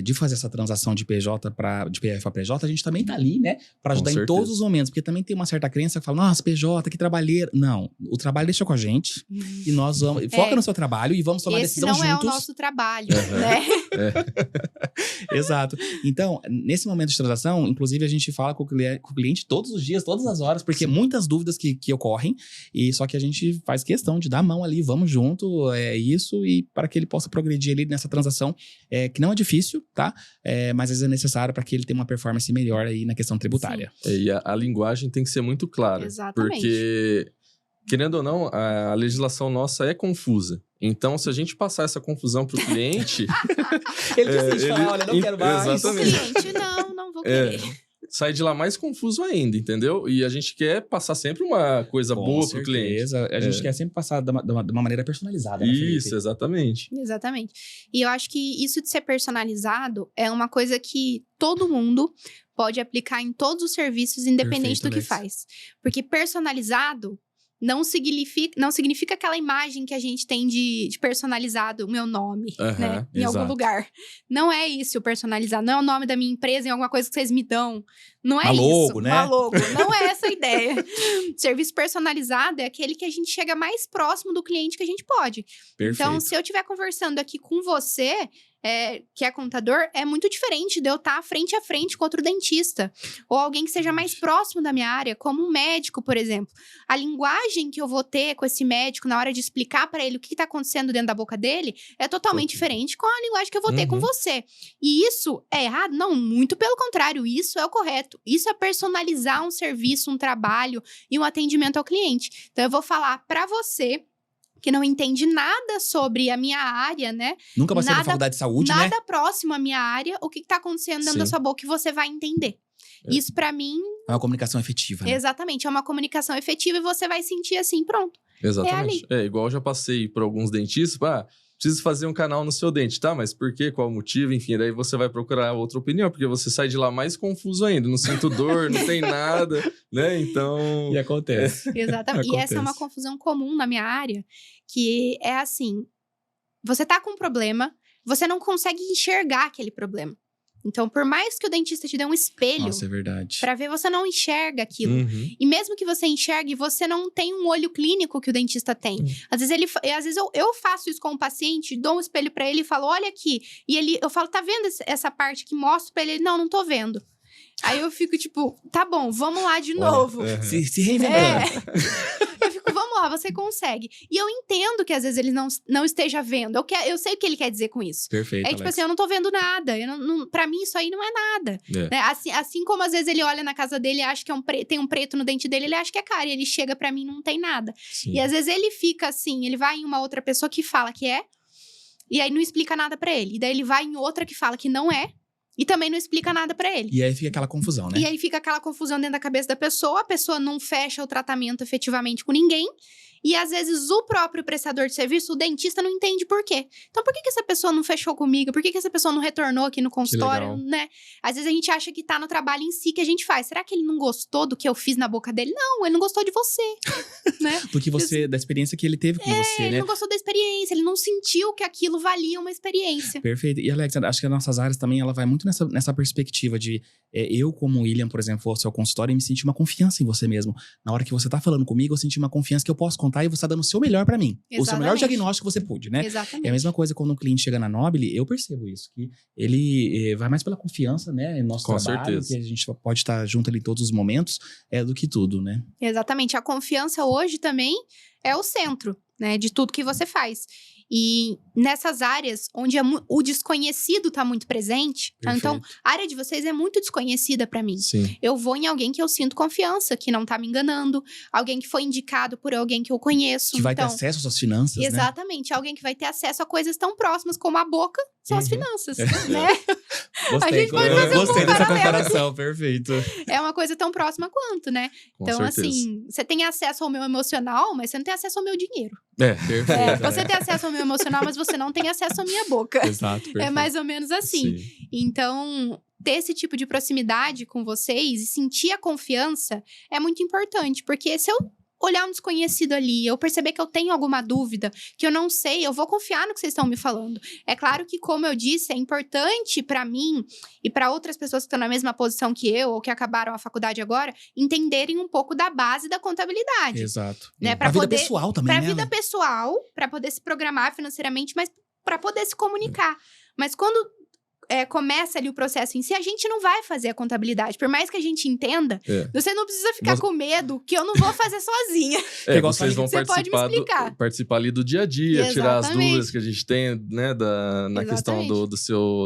de fazer essa transação de PJ de PF para PJ, a gente também tá ali, né, para ajudar em todos os momentos, porque também tem uma certa crença que fala, nossa, PJ, que trabalheira. Não, o trabalho deixa com a gente e nós vamos, foca no seu trabalho e vamos tomar decisão juntos. Esse não é o nosso trabalho, né? Exato. Então, nesse momento de transação, inclusive a gente fala com o cliente todos os dias, todas as horas, porque muitas dúvidas que ocorrem, e só que a gente faz questão de dar a mão ali, vamos junto, isso, e para que ele possa progredir ali nessa transação, que não é difícil, tá? Mas às vezes é necessário para que ele tenha uma performance melhor aí na questão tributária. E a linguagem tem que ser muito clara. Exatamente. Porque, querendo ou não, a legislação nossa é confusa. Então, se a gente passar essa confusão para o cliente... ele decide falar, olha, não quero mais. Exatamente. O cliente, não vou querer. Sai de lá mais confuso ainda, entendeu? E a gente quer passar sempre uma coisa boa pro cliente. A gente quer sempre passar de uma maneira personalizada, né, Isso, exatamente. Exatamente. E eu acho que isso de ser personalizado é uma coisa que todo mundo pode aplicar em todos os serviços, independente do que faz. Porque personalizado não significa aquela imagem que a gente tem de personalizado, o meu nome, né? Em algum lugar. Não é isso o personalizado. Não é o nome da minha empresa em alguma coisa que vocês me dão. Não é logo, né? Uma logo. Não é essa a ideia. Serviço personalizado é aquele que a gente chega mais próximo do cliente que a gente pode. Perfeito. Então, se eu estiver conversando aqui com você... que é contador, é muito diferente de eu estar frente a frente com outro dentista. Ou alguém que seja mais próximo da minha área, como um médico, por exemplo. A linguagem que eu vou ter com esse médico na hora de explicar para ele o que está acontecendo dentro da boca dele é totalmente diferente com a linguagem que eu vou ter com você. E isso é errado? Não, muito pelo contrário. Isso é o correto. Isso é personalizar um serviço, um trabalho e um atendimento ao cliente. Então, eu vou falar para você que não entende nada sobre a minha área, né? Nunca passei na faculdade de saúde, né? Nada próximo à minha área, o que tá acontecendo dentro da sua boca, que você vai entender. Isso, pra mim... É uma comunicação efetiva, né? Exatamente, é uma comunicação efetiva e você vai sentir assim, pronto. Exatamente. Igual eu já passei por alguns dentistas, preciso fazer um canal no seu dente, tá? Mas por quê? Qual o motivo? Enfim, daí você vai procurar outra opinião, porque você sai de lá mais confuso ainda. Não sinto dor, não tem nada, né? Então... E acontece. Exatamente. E essa é uma confusão comum na minha área, que é assim, você tá com um problema, você não consegue enxergar aquele problema. Então, por mais que o dentista te dê um espelho Nossa, é verdade. pra ver, você não enxerga aquilo. Uhum. E mesmo que você enxergue, você não tem um olho clínico que o dentista tem. Às vezes eu faço isso com um paciente, dou um espelho pra ele e falo, olha aqui. E eu falo, tá vendo essa parte que mostro pra ele? Não tô vendo. Aí eu fico tipo, tá bom, vamos lá de novo. Se reinventando. Eu fico, vamos lá, você consegue. E eu entendo que às vezes ele não esteja vendo. Eu sei o que ele quer dizer com isso. Perfeito, É tipo Alex. assim, eu não tô vendo nada. Pra mim, isso aí não é nada. Né? Assim como às vezes ele olha na casa dele e acha que tem um preto no dente dele, ele acha que é cárie. Ele chega pra mim e não tem nada. Sim. E às vezes ele fica assim, ele vai em uma outra pessoa que fala que é, e aí não explica nada pra ele. E daí ele vai em outra que fala que não é, e também não explica nada pra ele. E aí fica aquela confusão, né? E aí fica aquela confusão dentro da cabeça da pessoa, a pessoa não fecha o tratamento efetivamente com ninguém. E às vezes o próprio prestador de serviço, o dentista, não entende por quê. Então por que essa pessoa não fechou comigo? Por que essa pessoa não retornou aqui no consultório, né? Às vezes a gente acha que tá no trabalho em si que a gente faz. Será que ele não gostou do que eu fiz na boca dele? Não, ele não gostou de você, né? Porque da experiência que ele teve com você, Ele né? não gostou da experiência, ele não sentiu que aquilo valia uma experiência. Perfeito. E, Alex, acho que as nossas áreas também, ela vai muito nessa perspectiva de eu, como William, por exemplo, vou ao seu consultório e me sentir uma confiança em você mesmo. Na hora que você tá falando comigo, eu senti uma confiança que eu posso contar e você tá dando o seu melhor pra mim. O seu melhor Exatamente. diagnóstico que você pôde, né? Exatamente. É a mesma coisa quando um cliente chega na Nobile, eu percebo isso, que ele vai mais pela confiança, né? Em nosso Com trabalho, certeza. que a gente pode estar junto ali em todos os momentos, do que tudo, né? Exatamente. A confiança hoje também é o centro, né, de tudo que você faz. E nessas áreas onde o desconhecido tá muito presente, tá? Então, a área de vocês é muito desconhecida pra mim. Sim. Eu vou em alguém que eu sinto confiança, que não tá me enganando, alguém que foi indicado por alguém que eu conheço. Que vai ter Então, acesso às suas finanças, né? exatamente, alguém que vai ter acesso a coisas tão próximas como a boca são as finanças, né? Gostei, gente pode fazer um gostei dessa paralelo comparação, perfeito. É uma coisa tão próxima quanto, né? Com Então, certeza. assim, você tem acesso ao meu emocional, mas você não tem acesso ao meu dinheiro. Perfeito. Você tem acesso ao meu emocional, mas você não tem acesso à minha boca. Exato, perfeito. É mais ou menos assim. Sim. Então, ter esse tipo de proximidade com vocês e sentir a confiança é muito importante. Porque se eu olhar um desconhecido ali, eu perceber que eu tenho alguma dúvida, que eu não sei, eu vou confiar no que vocês estão me falando. É claro que, como eu disse, é importante pra mim e pra outras pessoas que estão na mesma posição que eu ou que acabaram a faculdade agora, entenderem um pouco da base da contabilidade. Exato. Né? Pra vida pessoal também, Pra né? vida pessoal, pra poder se programar financeiramente, mas pra poder se comunicar. Mas quando começa ali o processo em si, a gente não vai fazer a contabilidade. Por mais que a gente entenda, você não precisa ficar com medo que eu não vou fazer sozinha. Vocês vão Você pode me explicar. participar ali do dia a dia, tirar as Exatamente. dúvidas que a gente tem, né, na questão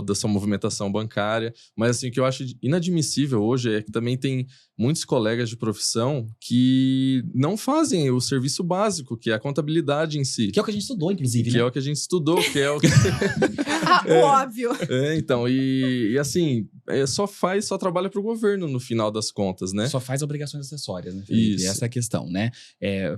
da sua movimentação bancária. Mas assim, o que eu acho inadmissível hoje é que também tem muitos colegas de profissão que não fazem o serviço básico, que é a contabilidade em si. Que é o que a gente estudou, inclusive, Que né? é o que a gente estudou, que é o que... Óbvio. Então, e assim, só trabalha pro governo no final das contas, né? Só faz obrigações acessórias, né, Felipe? Isso. Essa é a questão, né?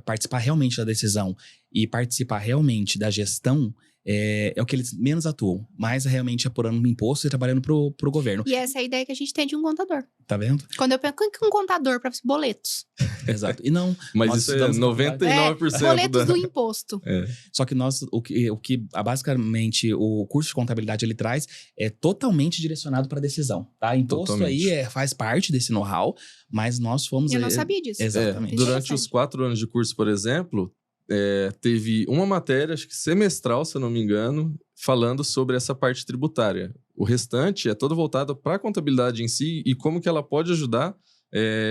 Participar realmente da decisão e participar realmente da gestão é o que eles menos atuam. Mais realmente apurando imposto e trabalhando pro governo. E essa é a ideia que a gente tem de um contador. Tá vendo? Quando eu penso que um contador para boletos. Exato. E não... Mas nós isso é estudamos na 99% boletos do imposto. Só que o que basicamente o curso de contabilidade ele traz é totalmente direcionado para decisão, tá? Imposto Totalmente. aí faz parte desse know-how, mas nós fomos... Eu não sabia disso. Exatamente. Durante os 4 anos de curso, por exemplo, teve uma matéria, acho que semestral, se eu não me engano, falando sobre essa parte tributária. O restante é todo voltado para a contabilidade em si e como que ela pode ajudar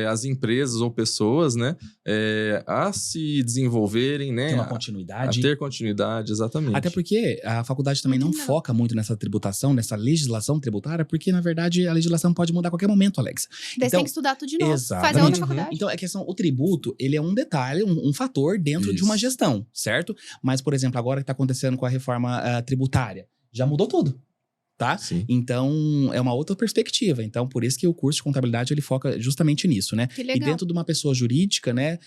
as empresas ou pessoas, né, a se desenvolverem, né, Tem uma a continuidade. ter continuidade, exatamente. Até porque a faculdade também não foca muito nessa tributação, nessa legislação tributária, porque, na verdade, a legislação pode mudar a qualquer momento, Alex. Daí você tem que estudar tudo de novo. Exatamente. Fazer outra faculdade. Então, a questão, o tributo, ele é um detalhe, um fator dentro de uma gestão, certo? Mas, por exemplo, agora que está acontecendo com a reforma tributária, já mudou tudo. tá? Sim. Então, é uma outra perspectiva. Então, por isso que o curso de contabilidade, ele foca justamente nisso, né? Que E legal. dentro de uma pessoa jurídica, né,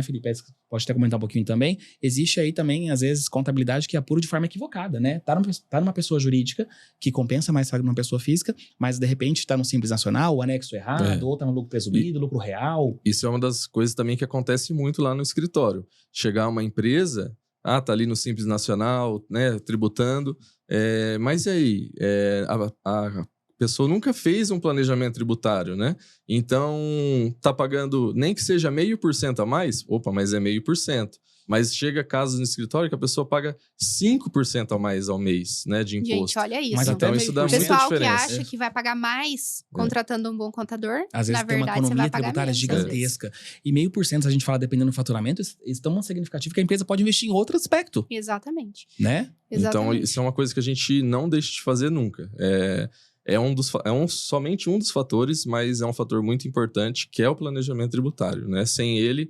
Felipe, pode até comentar um pouquinho também, existe aí também, às vezes, contabilidade que apura de forma equivocada, né? Tá numa pessoa jurídica, que compensa mais que numa pessoa física, mas, de repente, tá no Simples Nacional, o anexo errado, ou tá no lucro presumido, lucro real. Isso é uma das coisas também que acontece muito lá no escritório. Chegar uma empresa, tá ali no Simples Nacional, né, tributando, mas e aí? A pessoa nunca fez um planejamento tributário, né? Então, tá pagando, nem que seja 0,5% a mais, mas é 0,5%. Mas chega casos no escritório que a pessoa paga 5% a mais ao mês, né, de imposto. Gente, olha isso. Mas até Então, isso dá O muita pessoal que diferença. acha que vai pagar mais contratando um bom contador, Às vezes na tem uma verdade, você economia vai pagar tributária menos. às vezes. gigantesca. E 0,5%, se a gente fala dependendo do faturamento, é tão significativo que a empresa pode investir em outro aspecto, Exatamente. né? Então, Exatamente. isso é uma coisa que a gente não deixa de fazer nunca. Somente um dos fatores, mas é um fator muito importante, que é o planejamento tributário, né? Sem ele,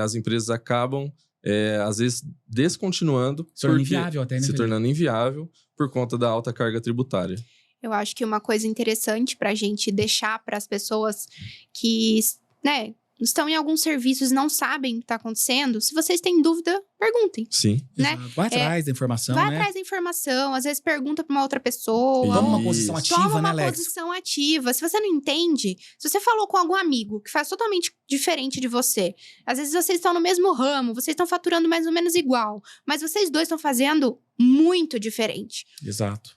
as empresas acabam, às vezes, descontinuando. Se tornando inviável até, né, Se Felipe? tornando inviável por conta da alta carga tributária. Eu acho que uma coisa interessante pra gente deixar para as pessoas que, né, estão em alguns serviços e não sabem o que está acontecendo, se vocês têm dúvida, perguntem. Sim. Né? Exato. Vai atrás da informação, Vai né? atrás da informação, às vezes pergunta para uma outra pessoa. Toma uma Isso. posição ativa, Toma né, uma Alex? posição ativa. Se você não entende, se você falou com algum amigo que faz totalmente diferente de você, às vezes vocês estão no mesmo ramo, vocês estão faturando mais ou menos igual, mas vocês dois estão fazendo muito diferente. Exato.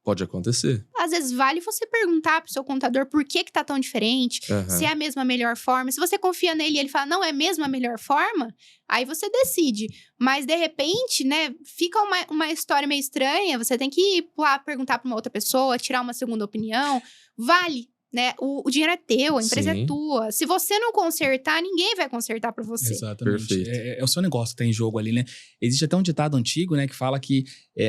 Pode acontecer. Às vezes vale você perguntar pro seu contador por que tá tão diferente, Aham. se é a mesma melhor forma. Se você confia nele e ele fala, não, é mesmo a melhor forma, aí você decide. Mas, de repente, né, fica uma história meio estranha, você tem que ir lá perguntar pra uma outra pessoa, tirar uma segunda opinião. Vale, né? O dinheiro é teu, a empresa Sim. é tua. Se você não consertar, ninguém vai consertar pra você. Exatamente. Perfeito. É o seu negócio que tá em jogo ali, né? Existe até um ditado antigo, né, que fala que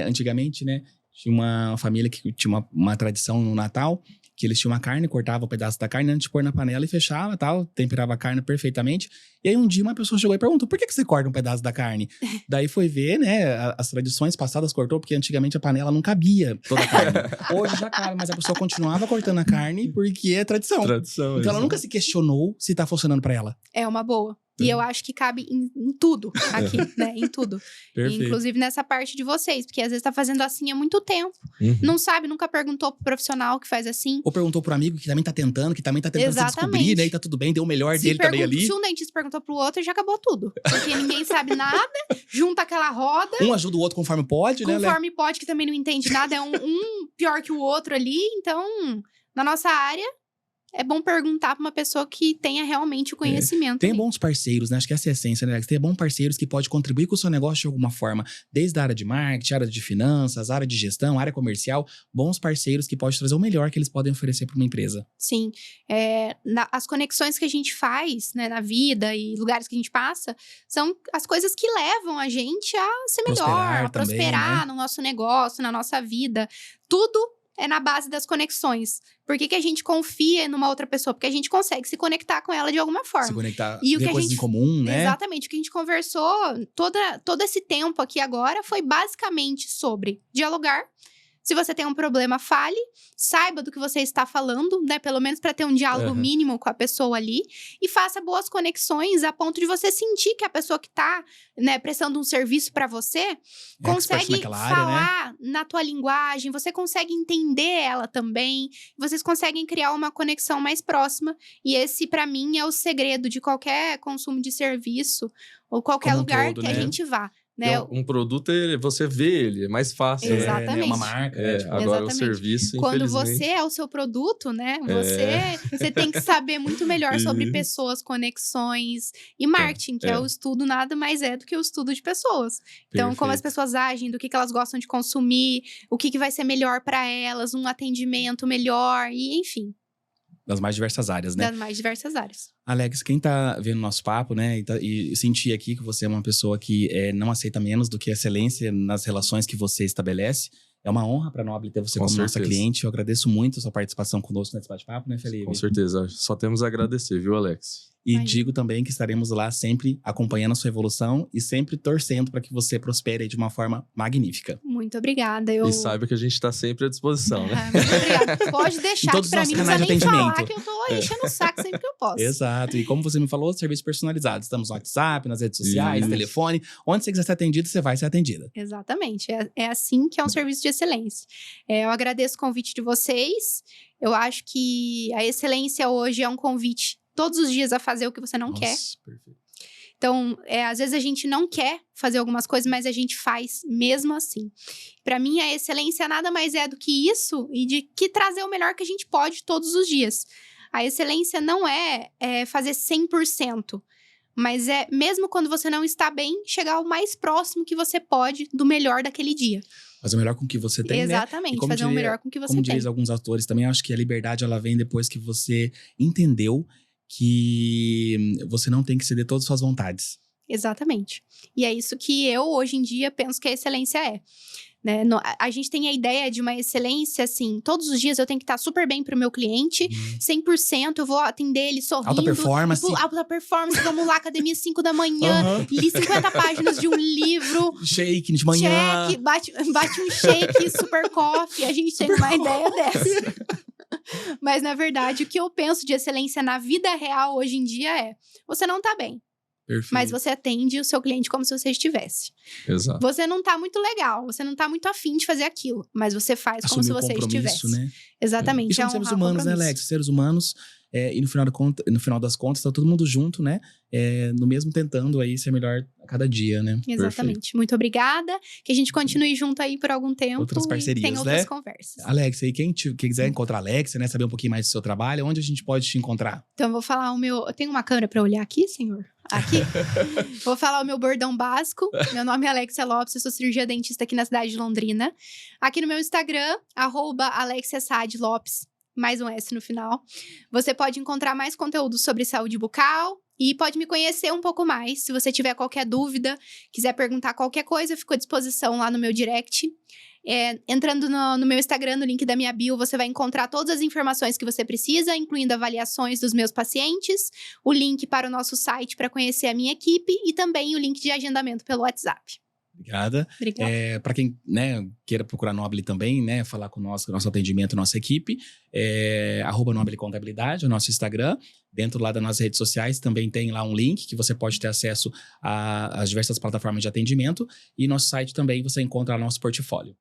antigamente, né, tinha uma família que tinha uma tradição no Natal, que eles tinham uma carne, cortavam um pedaço da carne antes de pôr na panela e fechava, tal, temperava a carne perfeitamente. E aí um dia uma pessoa chegou e perguntou, por que você corta um pedaço da carne? Daí foi ver, né, as tradições passadas cortou, porque antigamente a panela não cabia toda a carne. Hoje já cabe, mas a pessoa continuava cortando a carne porque é tradição. Tradição. Então ela nunca se questionou se tá funcionando pra ela. É uma boa. E eu acho que cabe em tudo aqui, né? Em tudo. Perfeito. Inclusive nessa parte de vocês. Porque às vezes tá fazendo assim há muito tempo. Uhum. Não sabe, nunca perguntou pro profissional que faz assim. Ou perguntou pro amigo que também tá tentando, se Exatamente. descobrir, né? E tá tudo bem, deu o melhor dele também ali. Se um dentista perguntou pro outro, já acabou tudo. Porque ninguém sabe nada, junta aquela roda, Um ajuda o outro conforme pode, né, Léo? conforme pode, que também não entende nada, é um pior que o outro ali. Então, na nossa área, é bom perguntar pra uma pessoa que tenha realmente o conhecimento. Tem ali. bons parceiros, né? Acho que essa é a essência, né, Alex? Tem bons parceiros que podem contribuir com o seu negócio de alguma forma. Desde a área de marketing, área de finanças, área de gestão, área comercial. Bons parceiros que podem trazer o melhor que eles podem oferecer para uma empresa. Sim. As conexões que a gente faz, né, na vida e lugares que a gente passa, são as coisas que levam a gente a ser melhor, Prosperar a também, prosperar né? no nosso negócio, na nossa vida. Tudo é na base das conexões. Por que a gente confia numa outra pessoa? Porque a gente consegue se conectar com ela de alguma forma. Se conectar, E o ver que a coisas gente- em comum, né? Exatamente. O que a gente conversou todo esse tempo aqui agora foi basicamente sobre dialogar. Se você tem um problema, fale. Saiba do que você está falando, né? Pelo menos para ter um diálogo Uhum. mínimo com a pessoa ali. E faça boas conexões a ponto de você sentir que a pessoa que está, né, prestando um serviço para você Expert consegue naquela área, né? falar na tua linguagem, você consegue entender ela também, vocês conseguem criar uma conexão mais próxima. E esse, para mim, é o segredo de qualquer consumo de serviço ou qualquer Como um lugar todo, que a né? gente vá. Né? Um produto, você vê ele, é mais fácil. né? Exatamente. Né? Uma marca, né? Tipo, Agora o Exatamente. serviço, Quando infelizmente... você é o seu produto, né? Você tem que saber muito melhor sobre pessoas, conexões e marketing, que é o estudo nada mais é do que o estudo de pessoas. Então, como as Perfeito. pessoas agem, do que elas gostam de consumir, o que vai ser melhor para elas, um atendimento melhor e, enfim, das mais diversas áreas, né? das mais diversas áreas. Alex, quem tá vendo nosso papo, né, e sentir aqui que você é uma pessoa que não aceita menos do que excelência nas relações que você estabelece, é uma honra para a Noble ter você Com como nossa certeza. cliente. Eu agradeço muito a sua participação conosco nesse bate-papo, né, Felipe? Com certeza. Só temos a agradecer, viu, Alex? E Imagina. digo também que estaremos lá sempre acompanhando a sua evolução e sempre torcendo para que você prospere de uma forma magnífica. Muito obrigada. E saiba que a gente tá sempre à disposição, né? Muito obrigada. Pode deixar todos que pra os mim não canais precisa de nem falar atendimento. que eu tô enchendo o saco sempre que eu posso. Exato. E como você me falou, serviços personalizados. Estamos no WhatsApp, nas redes sociais, Isso. telefone. Onde você quiser ser atendido, você vai ser atendida. Exatamente. É assim que é um serviço de excelência. Eu agradeço o convite de vocês. Eu acho que a excelência hoje é um convite todos os dias a fazer o que você não quer. Nossa, perfeito. Então, às vezes a gente não quer fazer algumas coisas, mas a gente faz mesmo assim. Para mim, a excelência nada mais é do que isso e de que trazer o melhor que a gente pode todos os dias. A excelência não é fazer 100%, mas é, mesmo quando você não está bem, chegar o mais próximo que você pode do melhor daquele dia. Fazer o melhor com o que você tem, né? Exatamente, fazer o melhor com o que você Como tem. dizem alguns autores também, eu acho que a liberdade ela vem depois que você entendeu que você não tem que ceder todas as suas vontades. Exatamente. E é isso que eu, hoje em dia, penso que a excelência é. Né? A gente tem a ideia de uma excelência, assim, todos os dias eu tenho que estar super bem pro meu cliente, 100%, eu vou atender ele sorrindo. Alta performance. Tipo, alta performance, vamos lá, academia 5 da manhã, li 50 páginas de um livro. Shake de manhã. Check, bate um shake, super coffee, a gente tem uma ideia dessa. Mas, na verdade, o que eu penso de excelência na vida real hoje em dia é, você não tá bem. Perfeito. Mas você atende o seu cliente como se você estivesse. Exato. Você não tá muito legal, você não tá muito afim de fazer aquilo, mas você faz como se Assumir o você compromisso, estivesse. né? Exatamente. E somos seres honrar o humanos, né, compromisso. Alex? Seres humanos. E no final das contas, tá todo mundo junto, né? No mesmo tentando aí ser melhor a cada dia, né? Exatamente. Perfeito. Muito obrigada. Que a gente continue junto aí por algum tempo. Outras parcerias, e tem outras né? conversas. Alex, aí quem quiser encontrar a Alex, né? Saber um pouquinho mais do seu trabalho, onde a gente pode te encontrar? Então, eu vou falar o meu... Eu tenho uma câmera pra olhar aqui, senhor? Aqui. Vou falar o meu bordão básico. Meu nome é Alexia Lopes, eu sou cirurgia dentista aqui na cidade de Londrina. Aqui no meu Instagram, @AlexiaSaadLopes, mais um S no final. Você pode encontrar mais conteúdo sobre saúde bucal e pode me conhecer um pouco mais. Se você tiver qualquer dúvida, quiser perguntar qualquer coisa, eu fico à disposição lá no meu direct. Entrando no meu Instagram, no link da minha bio, você vai encontrar todas as informações que você precisa, incluindo avaliações dos meus pacientes, o link para o nosso site para conhecer a minha equipe e também o link de agendamento pelo WhatsApp. Obrigada. Obrigada. Para quem, né, queira procurar Nobile também, né, falar com nós, com o nosso atendimento, nossa equipe, @Nobile Contabilidade, o nosso Instagram. Dentro lá das nossas redes sociais também tem lá um link que você pode ter acesso às diversas plataformas de atendimento. E nosso site também você encontra lá nosso portfólio.